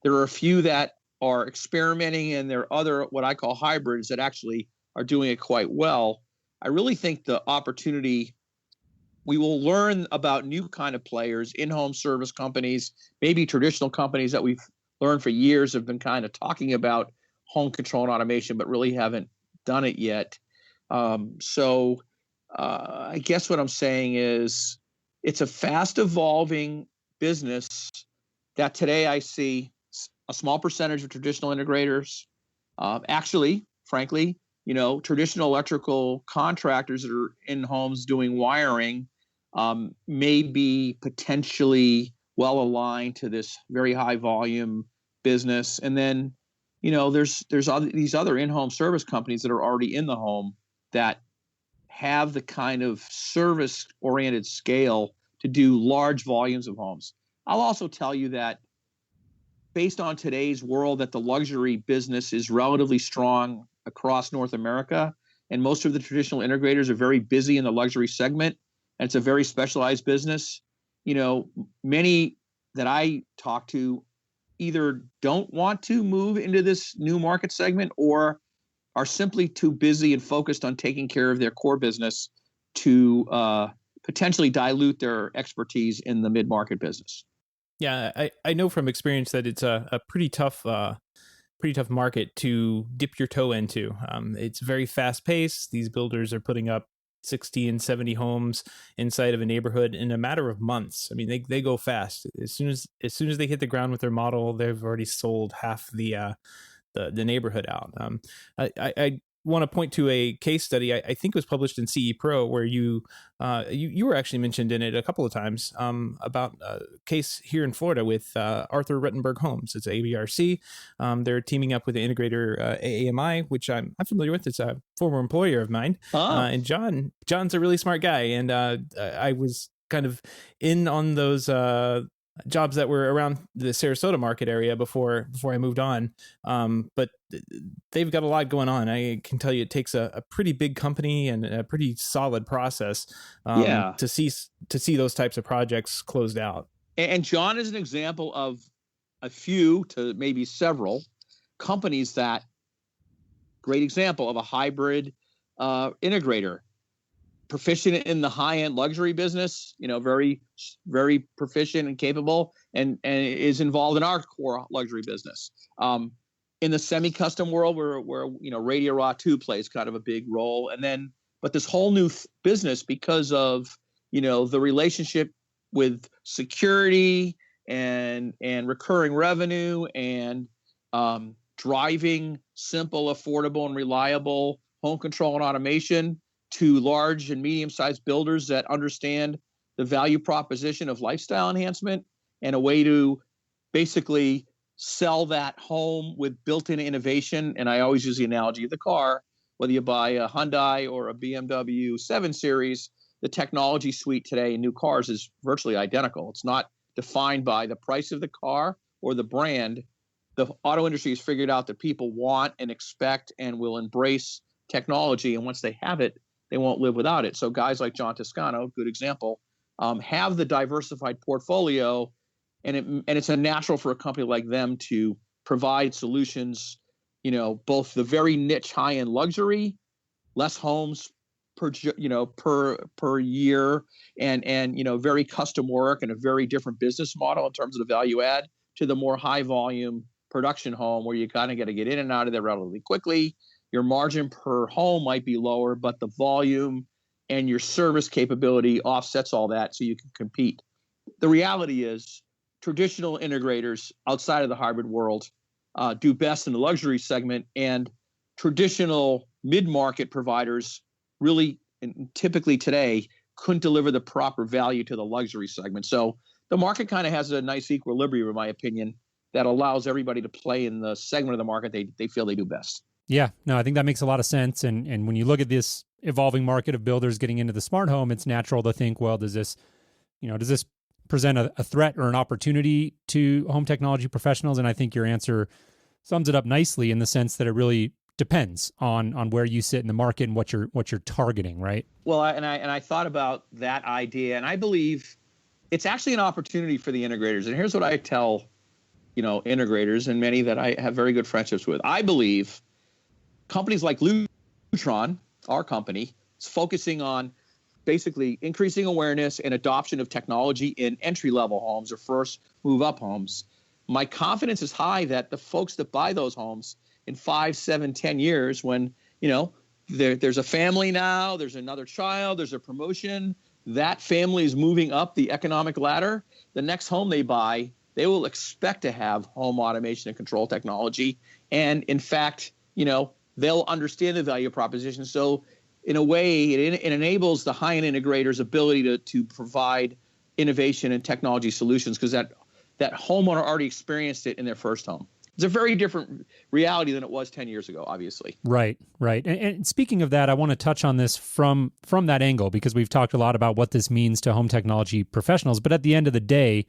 There are a few that are experimenting, and there are other what I call hybrids that actually are doing it quite well. I really think the opportunity, we will learn about new kind of players, in-home service companies, maybe traditional companies that we've learned for years have been kind of talking about home control and automation, but really haven't done it yet. So I guess what I'm saying is it's a fast evolving business that today I see a small percentage of traditional integrators. Actually, frankly, traditional electrical contractors that are in homes doing wiring may be potentially well aligned to this very high volume business. And then, there's these other in-home service companies that are already in the home that have the kind of service-oriented scale to do large volumes of homes. I'll also tell you that based on today's world, that the luxury business is relatively strong across North America, and most of the traditional integrators are very busy in the luxury segment, and it's a very specialized business. Many that I talk to either don't want to move into this new market segment or are simply too busy and focused on taking care of their core business to potentially dilute their expertise in the mid-market business. Yeah, I know from experience that it's a pretty tough market to dip your toe into. It's very fast paced. These builders are putting up 60 and 70 homes inside of a neighborhood in a matter of months. I mean, they go fast. As soon as they hit the ground with their model, they've already sold half the neighborhood out. I want to point to a case study I think was published in CE Pro where you were actually mentioned in it a couple of times about a case here in Florida with Arthur Ruttenberg Homes. It's ABRC. They're teaming up with the integrator AAMI, which I'm familiar with. It's a former employer of mine. And John's a really smart guy, and I was kind of in on those jobs that were around the Sarasota market area before I moved on. But they've got a lot going on. I can tell you it takes a pretty big company and a pretty solid process to see those types of projects closed out. And John is an example of a few to maybe several companies that, great example of a hybrid integrator. Proficient in the high-end luxury business, very, very proficient and capable, and is involved in our core luxury business. In the semi-custom world, where Radio Raw 2 plays kind of a big role, but this whole new business because of the relationship with security and recurring revenue and driving simple, affordable, and reliable home control and automation to large and medium-sized builders that understand the value proposition of lifestyle enhancement and a way to basically sell that home with built-in innovation. And I always use the analogy of the car. Whether you buy a Hyundai or a BMW 7 Series, the technology suite today in new cars is virtually identical. It's not defined by the price of the car or the brand. The auto industry has figured out that people want and expect and will embrace technology, and once they have it, they won't live without it. So guys like John Toscano, good example, have the diversified portfolio, and it's a natural for a company like them to provide solutions, both the very niche high-end luxury, less homes per year, and very custom work and a very different business model in terms of the value add, to the more high volume production home where you kind of got to get in and out of there relatively quickly. Your margin per home might be lower, but the volume and your service capability offsets all that so you can compete. The reality is traditional integrators outside of the hybrid world do best in the luxury segment, and traditional mid-market providers really, and typically today, couldn't deliver the proper value to the luxury segment. So the market kind of has a nice equilibrium, in my opinion, that allows everybody to play in the segment of the market they feel they do best. Yeah, no, I think that makes a lot of sense. And when you look at this evolving market of builders getting into the smart home, it's natural to think, well, does this present a threat or an opportunity to home technology professionals? And I think your answer sums it up nicely in the sense that it really depends on where you sit in the market and what you're targeting, right? Well, I thought about that idea, and I believe it's actually an opportunity for the integrators. And here's what I tell, integrators and many that I have very good friendships with. I believe companies like Lutron, our company, is focusing on basically increasing awareness and adoption of technology in entry-level homes or first move-up homes. My confidence is high that the folks that buy those homes in 5, 7, 10 years, when there's a family now, there's another child, there's a promotion, that family is moving up the economic ladder, the next home they buy, they will expect to have home automation and control technology. And in fact, they'll understand the value proposition. So in a way, it enables the high-end integrators' ability to provide innovation and technology solutions, because that homeowner already experienced it in their first home. It's a very different reality than it was 10 years ago, obviously. Right. And speaking of that, I want to touch on this from that angle, because we've talked a lot about what this means to home technology professionals. But at the end of the day,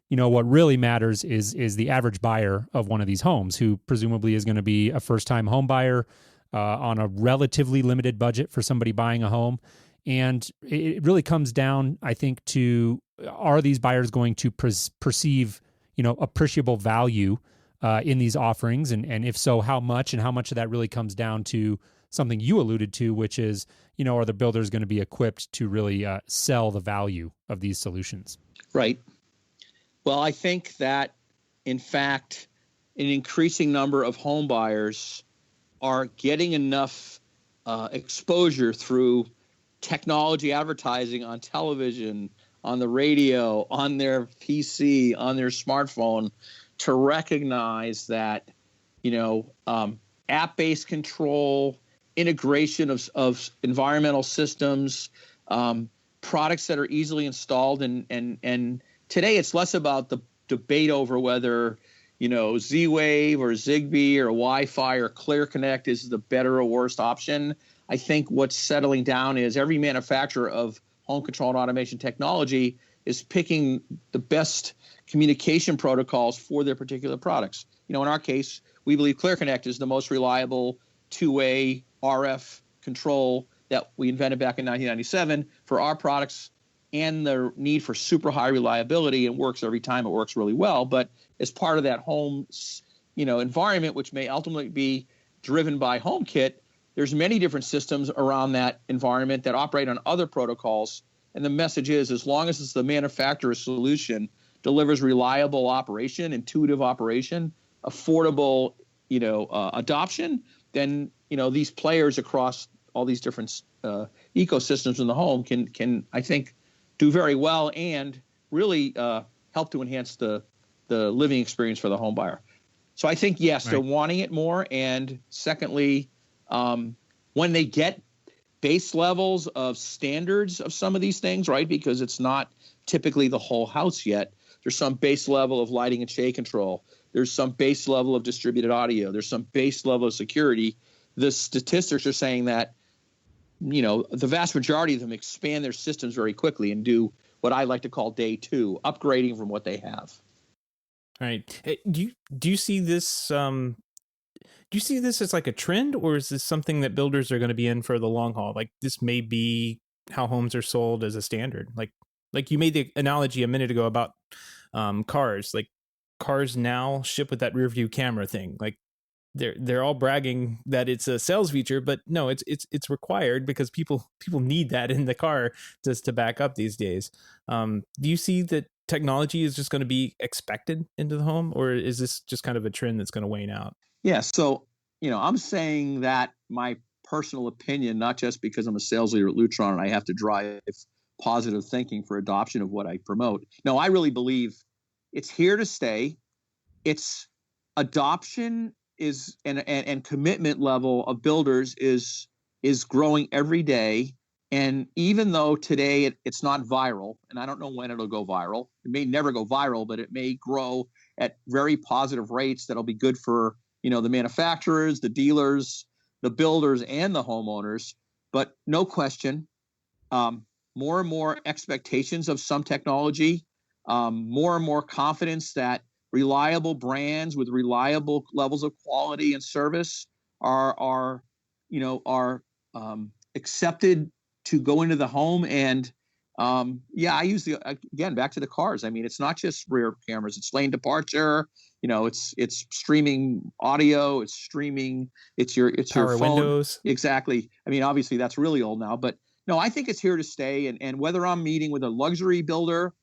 what really matters is the average buyer of one of these homes, who presumably is going to be a first-time home buyer on a relatively limited budget for somebody buying a home. And it really comes down, I think, to, are these buyers going to perceive, appreciable value in these offerings? And if so, how much? And how much of that really comes down to something you alluded to, which is, are the builders going to be equipped to really sell the value of these solutions? Right. Well, I think that, in fact, an increasing number of home buyers are getting enough exposure through technology advertising on television, on the radio, on their PC, on their smartphone, to recognize that, app-based control, integration of environmental systems, products that are easily installed, and today it's less about the debate over whether Z-Wave or Zigbee or Wi-Fi or ClearConnect is the better or worst option. I think what's settling down is every manufacturer of home control and automation technology is picking the best communication protocols for their particular products. In our case, we believe ClearConnect is the most reliable two-way RF control that we invented back in 1997 for our products, and the need for super high reliability, and works every time. It works really well. But as part of that home, environment, which may ultimately be driven by HomeKit, there's many different systems around that environment that operate on other protocols. And the message is, as long as it's the manufacturer's solution, delivers reliable operation, intuitive operation, affordable, adoption, then, these players across all these different ecosystems in the home can, I think, do very well and really help to enhance the living experience for the home buyer. So I think, yes, They're wanting it more. And secondly, when they get base levels of standards of some of these things, right, because it's not typically the whole house yet, there's some base level of lighting and shade control. There's some base level of distributed audio. There's some base level of security. The statistics are saying that the vast majority of them expand their systems very quickly and do what I like to call day two, upgrading from what they have. All right. Do you see this? Do you see this as like a trend, or is this something that builders are going to be in for the long haul? Like, this may be how homes are sold as a standard. Like you made the analogy a minute ago about cars. Like, cars now ship with that rear view camera thing. Like, they're all bragging that it's a sales feature, but no, it's required because people need that in the car just to back up these days. Do you see that technology is just going to be expected into the home, or is this just kind of a trend that's going to wane out? Yeah. So, I'm saying that my personal opinion, not just because I'm a sales leader at Lutron and I have to drive positive thinking for adoption of what I promote. No, I really believe it's here to stay. Its adoption is and commitment level of builders is growing every day. And even though today it's not viral, and I don't know when it'll go viral, it may never go viral, but it may grow at very positive rates that'll be good for, the manufacturers, the dealers, the builders, and the homeowners. But no question, more and more expectations of some technology, more and more confidence that reliable brands with reliable levels of quality and service are accepted to go into the home. And I use again, back to the cars. I mean, it's not just rear cameras, it's lane departure, it's streaming audio, it's streaming, it's your power phone windows. Exactly. I mean, obviously that's really old now, but no, I think it's here to stay. And whether I'm meeting with a luxury builder,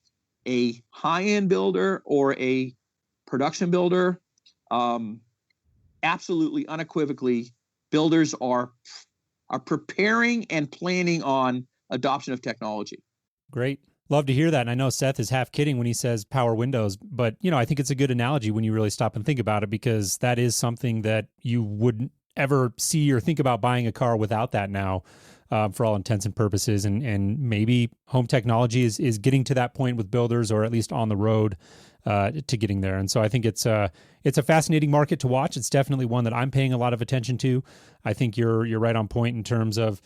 a high-end builder, or a production builder, absolutely unequivocally, builders are preparing and planning on adoption of technology. Great. Love to hear that. And I know Seth is half kidding when he says power windows, but I think it's a good analogy when you really stop and think about it, because that is something that you wouldn't ever see or think about buying a car without that now, for all intents and purposes. And maybe home technology is getting to that point with builders, or at least on the road to getting there. And so I think it's a fascinating market to watch. It's definitely one that I'm paying a lot of attention to. I think you're right on point in terms of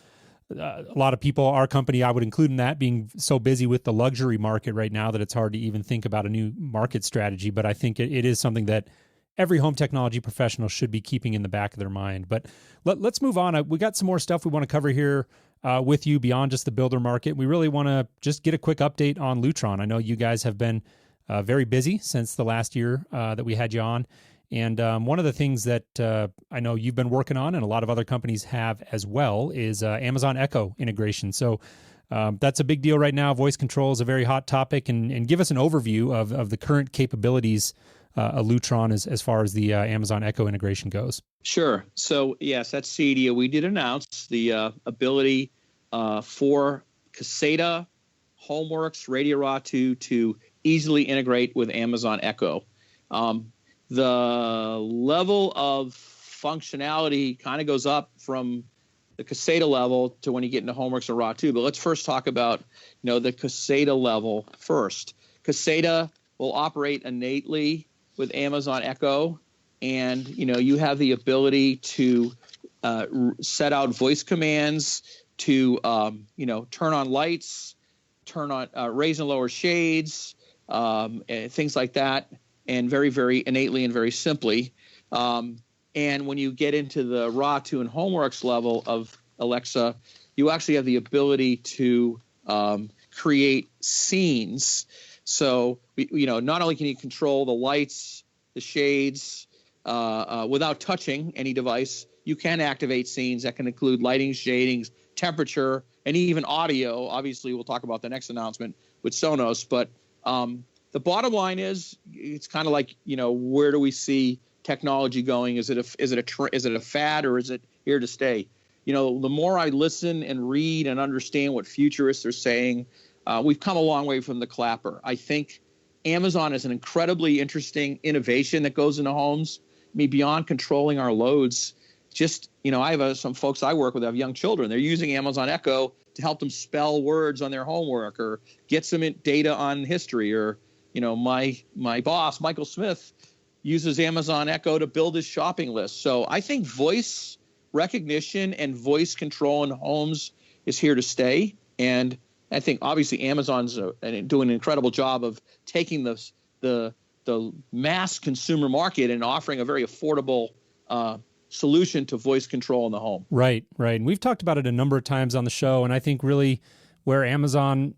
a lot of people, our company, I would include in that, being so busy with the luxury market right now that it's hard to even think about a new market strategy. But I think it is something that every home technology professional should be keeping in the back of their mind. But let's move on. We got some more stuff we want to cover here with you beyond just the builder market. We really want to just get a quick update on Lutron. I know you guys have been very busy since the last year that we had you on. And one of the things that I know you've been working on, and a lot of other companies have as well, is Amazon Echo integration. So that's a big deal right now. Voice control is a very hot topic. And give us an overview of the current capabilities of Lutron as far as the Amazon Echo integration goes. Sure. So yes, at CEDIA, we did announce the ability for Caseta, HomeWorks, Radio Raw 2 to easily integrate with Amazon Echo. The level of functionality kind of goes up from the Caseta level to when you get into HomeWorks or Raw 2. But let's first talk about the Caseta level first. Caseta will operate innately with Amazon Echo, and you have the ability to set out voice commands to turn on lights, turn on raise and lower shades, and things like that, and very, very innately and very simply. And when you get into the Raw 2 and HomeWorks level of Alexa, you actually have the ability to create scenes. So, not only can you control the lights, the shades, without touching any device, you can activate scenes that can include lighting, shadings, temperature, and even audio. Obviously, we'll talk about the next announcement with Sonos. But the bottom line is, it's kind of like, where do we see technology going? Is it a fad, or is it here to stay? The more I listen and read and understand what futurists are saying, we've come a long way from the clapper. I think Amazon is an incredibly interesting innovation that goes into homes. I mean, beyond controlling our loads, just, I have some folks I work with have young children. They're using Amazon Echo to help them spell words on their homework, or get some data on history, or, my boss, Michael Smith, uses Amazon Echo to build his shopping list. So I think voice recognition and voice control in homes is here to stay. And I think obviously Amazon's doing an incredible job of taking the mass consumer market and offering a very affordable solution to voice control in the home. Right. And we've talked about it a number of times on the show, and I think really where Amazon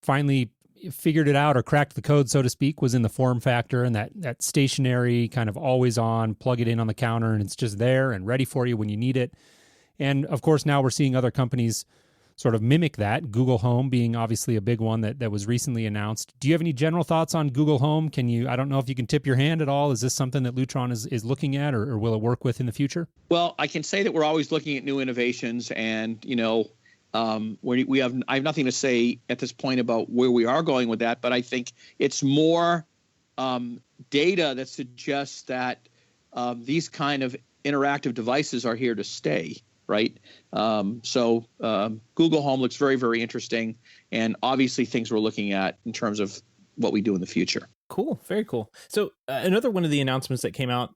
finally figured it out, or cracked the code, so to speak, was in the form factor, and that stationary kind of always on, plug it in on the counter, and it's just there and ready for you when you need it. And of course, now we're seeing other companies sort of mimic that, Google Home being obviously a big one that was recently announced. Do you have any general thoughts on Google Home? I don't know if you can tip your hand at all. Is this something that Lutron is looking at, or will it work with in the future? Well, I can say that we're always looking at new innovations, and, I have nothing to say at this point about where we are going with that, but I think it's more data that suggests that these kind of interactive devices are here to stay, right? So Google Home looks very, very interesting, and obviously things we're looking at in terms of what we do in the future. Cool. Very cool. So another one of the announcements that came out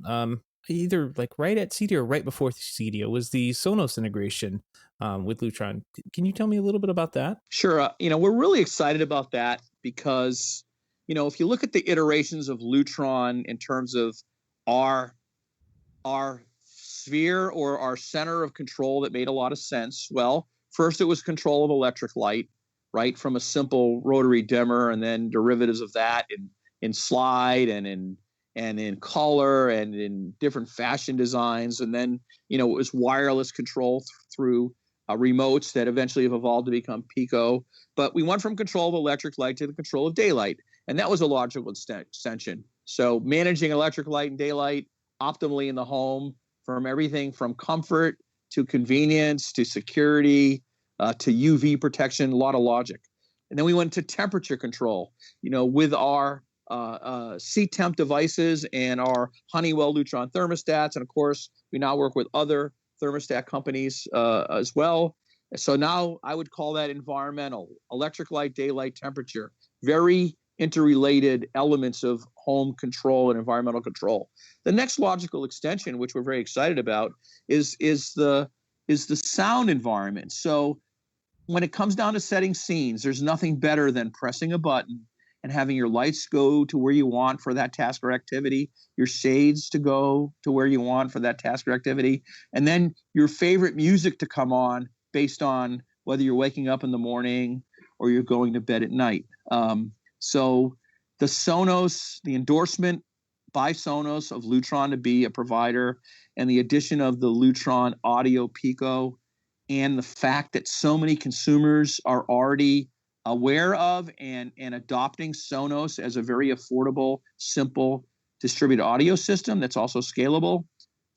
either like right at CEDIA or right before CEDIA was the Sonos integration with Lutron. Can you tell me a little bit about that? Sure. We're really excited about that because, if you look at the iterations of Lutron in terms of our sphere or our center of control that made a lot of sense. Well, first it was control of electric light, right? From a simple rotary dimmer, and then derivatives of that in slide and in color and in different fashion designs. And then, it was wireless control through remotes that eventually have evolved to become Pico. But we went from control of electric light to the control of daylight. And that was a logical extension. So managing electric light and daylight optimally in the home, from everything from comfort to convenience to security to UV protection, a lot of logic. And then we went to temperature control, with our seat temp devices and our Honeywell Lutron thermostats. And of course, we now work with other thermostat companies as well. So now I would call that environmental, electric light, daylight, temperature, very interrelated elements of home control and environmental control. The next logical extension, which we're very excited about, is the sound environment. So when it comes down to setting scenes, there's nothing better than pressing a button and having your lights go to where you want for that task or activity, your shades to go to where you want for that task or activity, and then your favorite music to come on based on whether you're waking up in the morning or you're going to bed at night. So the Sonos, the endorsement by Sonos of Lutron to be a provider, and the addition of the Lutron Audio Pico, and the fact that so many consumers are already aware of and adopting Sonos as a very affordable, simple distributed audio system that's also scalable.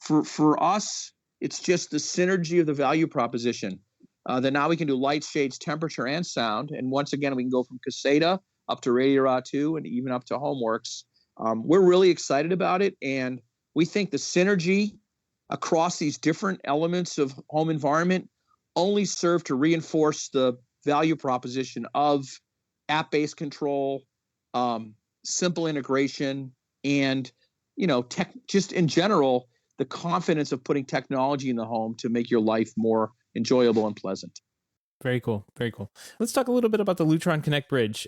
For us, it's just the synergy of the value proposition that now we can do light, shades, temperature, and sound. And once again, we can go from Caseta up to Radio Raw 2 and even up to HomeWorks. We're really excited about it, and we think the synergy across these different elements of home environment only serve to reinforce the value proposition of app-based control, simple integration, and just in general, the confidence of putting technology in the home to make your life more enjoyable and pleasant. Very cool. Very cool. Let's talk a little bit about the Lutron Connect Bridge.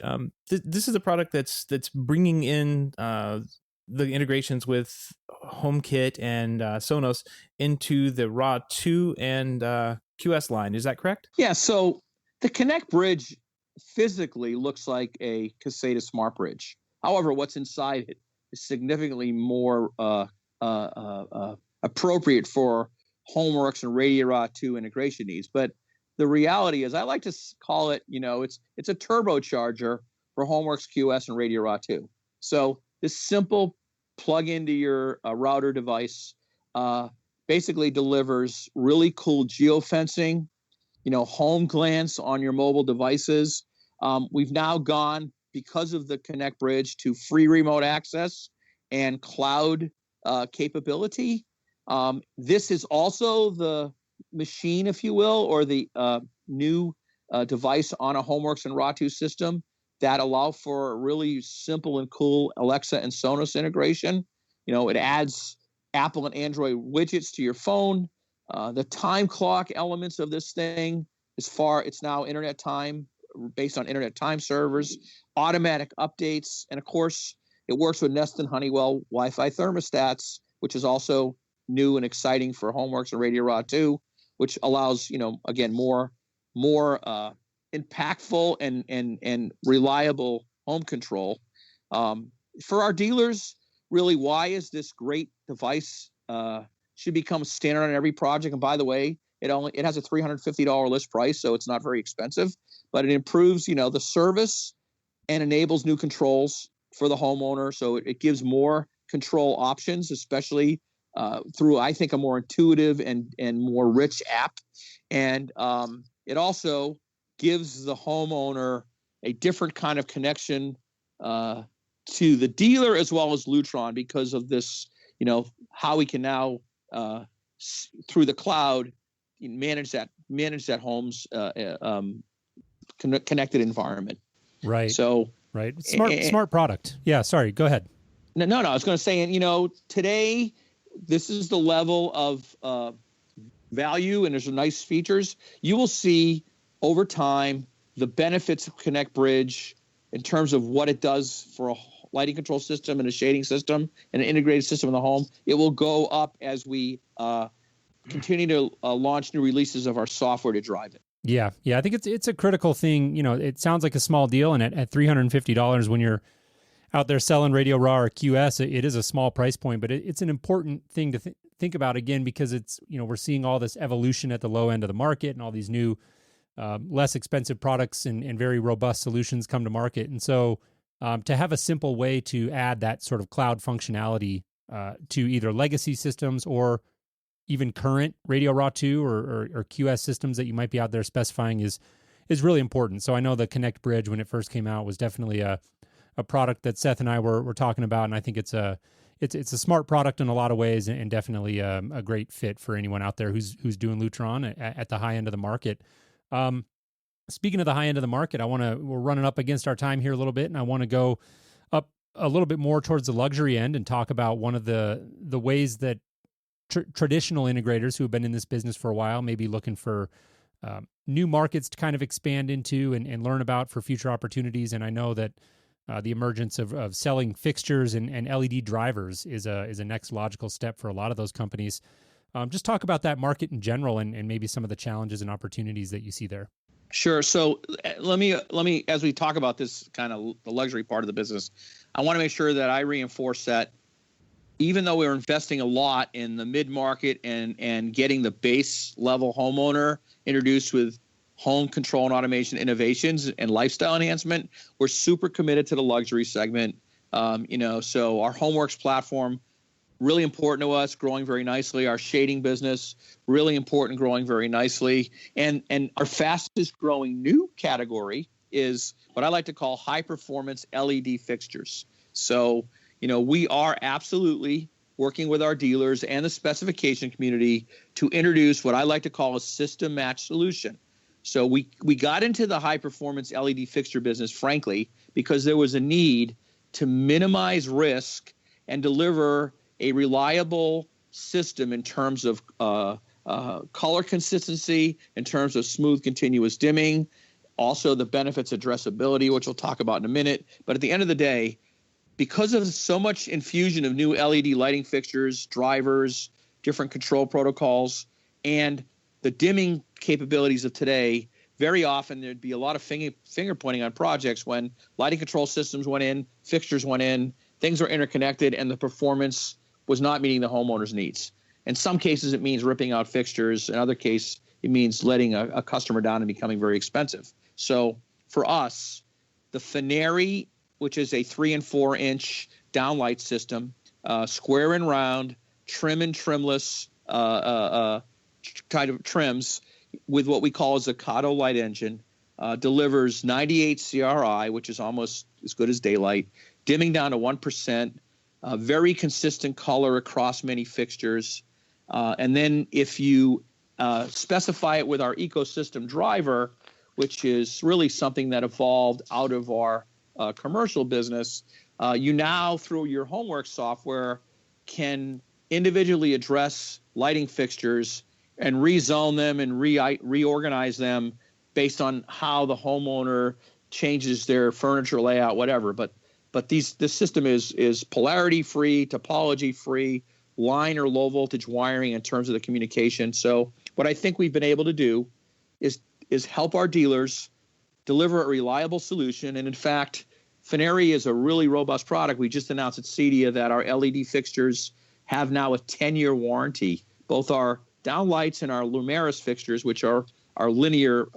This is a product that's bringing in the integrations with HomeKit and Sonos into the Raw 2 and QS line. Is that correct? Yeah. So the Connect Bridge physically looks like a Caseta Smart Bridge. However, what's inside it is significantly more appropriate for HomeWorks and Radio Raw 2 integration needs. But the reality is, I like to call it, it's a turbocharger for HomeWorks QS and Radio Raw 2. So this simple plug into your router device basically delivers really cool geofencing, home glance on your mobile devices. We've now gone, because of the Connect Bridge, to free remote access and cloud capability. This is also the machine, if you will, or the new device on a HomeWorks and Raw 2 system that allow for a really simple and cool Alexa and Sonos integration. It adds Apple and Android widgets to your phone. The time clock elements of this thing, it's now internet time based on internet time servers, automatic updates, and of course, it works with Nest and Honeywell Wi-Fi thermostats, which is also new and exciting for HomeWorks and Radio Raw 2, which allows, again, more impactful and reliable home control. For our dealers, really, why is this great device should become standard on every project? And by the way, it has a $350 list price, so it's not very expensive, but it improves, the service and enables new controls for the homeowner. So it gives more control options, especially through, I think, a more intuitive and more rich app. And it also gives the homeowner a different kind of connection to the dealer as well as Lutron because of this, how we can now through the cloud manage that home's connected environment. Right. So right. Smart product. Yeah. Sorry. Go ahead. No. I was going to say, today this is the level of value, and there's some nice features. You will see over time the benefits of Connect Bridge in terms of what it does for a lighting control system and a shading system and an integrated system in the home. It will go up as we continue to launch new releases of our software to drive it. Yeah. I think it's a critical thing. It sounds like a small deal, and at $350 when you're out there selling Radio Raw or QS, it is a small price point, but it's an important thing to think about, again, because it's, we're seeing all this evolution at the low end of the market and all these new less expensive products and very robust solutions come to market. And so to have a simple way to add that sort of cloud functionality to either legacy systems or even current Radio Raw 2 or QS systems that you might be out there specifying is really important. So I know the Connect Bridge, when it first came out, was definitely a product that Seth and I were talking about, and I think it's a smart product in a lot of ways, and definitely a great fit for anyone out there who's doing Lutron at the high end of the market. Speaking of the high end of the market, we're running up against our time here a little bit, and I want to go up a little bit more towards the luxury end and talk about one of the ways that traditional integrators who have been in this business for a while may be looking for new markets to kind of expand into and learn about for future opportunities. And I know that the emergence of selling fixtures and LED drivers is a next logical step for a lot of those companies. Just talk about that market in general and maybe some of the challenges and opportunities that you see there. Sure. So let me, as we talk about this kind of the luxury part of the business, I want to make sure that I reinforce that even though we're investing a lot in the mid-market and getting the base level homeowner introduced with home control and automation innovations and lifestyle enhancement, we're super committed to the luxury segment. So our HomeWorks platform, really important to us, growing very nicely. Our shading business, really important, growing very nicely. And our fastest growing new category is what I like to call high performance LED fixtures. So, we are absolutely working with our dealers and the specification community to introduce what I like to call a system match solution. So we got into the high performance LED fixture business, frankly, because there was a need to minimize risk and deliver a reliable system in terms of color consistency, in terms of smooth continuous dimming, also the benefits of addressability, which we'll talk about in a minute. But at the end of the day, because of so much infusion of new LED lighting fixtures, drivers, different control protocols, and the dimming capabilities of today, very often there'd be a lot of finger pointing on projects when lighting control systems went in, fixtures went in, things were interconnected, and the performance was not meeting the homeowner's needs. In some cases, it means ripping out fixtures. In other cases, it means letting a customer down and becoming very expensive. So for us, the Fineri, which is a 3 and 4 inch downlight system, square and round, trim and trimless kind of trims with what we call a Zaccato light engine, delivers 98 CRI, which is almost as good as daylight, dimming down to 1%, very consistent color across many fixtures. And then if you specify it with our ecosystem driver, which is really something that evolved out of our commercial business, you now, through your HomeWorks software, can individually address lighting fixtures and rezone them and reorganize them based on how the homeowner changes their furniture layout, whatever. But this system is polarity free, topology free, line or low voltage wiring in terms of the communication. So what I think we've been able to do is help our dealers deliver a reliable solution. And in fact, Fineri is a really robust product. We just announced at CEDIA that our LED fixtures have now a 10-year warranty, both our downlights and our Lumeris fixtures, which are our linear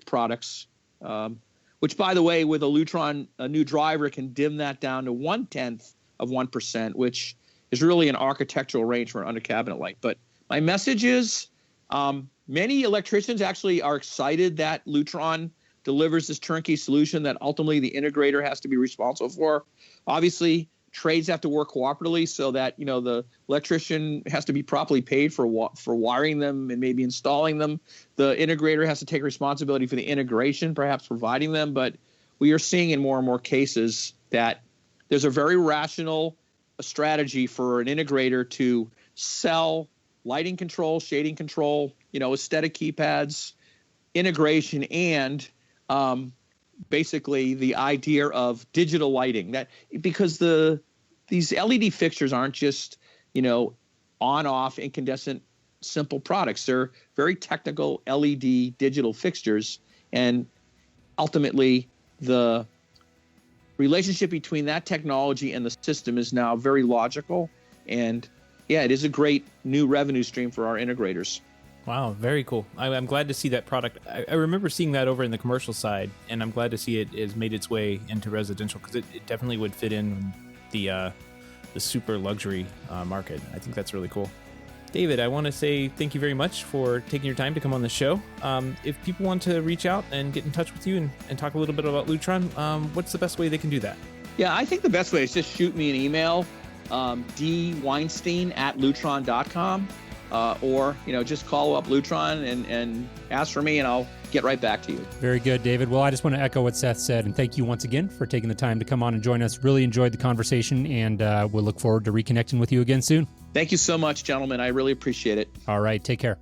products, which, by the way, with a Lutron, a new driver can dim that down to 0.1%, which is really an architectural range for an under cabinet light. But my message is many electricians actually are excited that Lutron delivers this turnkey solution that ultimately the integrator has to be responsible for. Obviously, trades have to work cooperatively so that, the electrician has to be properly paid for wiring them and maybe installing them. The integrator has to take responsibility for the integration, perhaps providing them. But we are seeing in more and more cases that there's a very rational strategy for an integrator to sell lighting control, shading control, aesthetic keypads, integration, and basically the idea of digital lighting. That because these LED fixtures aren't just on-off incandescent simple products. They're very technical LED digital fixtures, and ultimately the relationship between that technology and the system is now very logical. And yeah, it is a great new revenue stream for our integrators. Wow, very cool. I'm glad to see that product. I remember seeing that over in the commercial side, and I'm glad to see it has made its way into residential, because it definitely would fit in the super luxury market. I think that's really cool. David, I want to say thank you very much for taking your time to come on the show. If people want to reach out and get in touch with you and talk a little bit about Lutron, what's the best way they can do that? Yeah, I think the best way is just shoot me an email, dweinstein@lutron.com. Or just call up Lutron and ask for me, and I'll get right back to you. Very good, David. Well, I just want to echo what Seth said, and thank you once again for taking the time to come on and join us. Really enjoyed the conversation, and we'll look forward to reconnecting with you again soon. Thank you so much, gentlemen. I really appreciate it. All right, take care.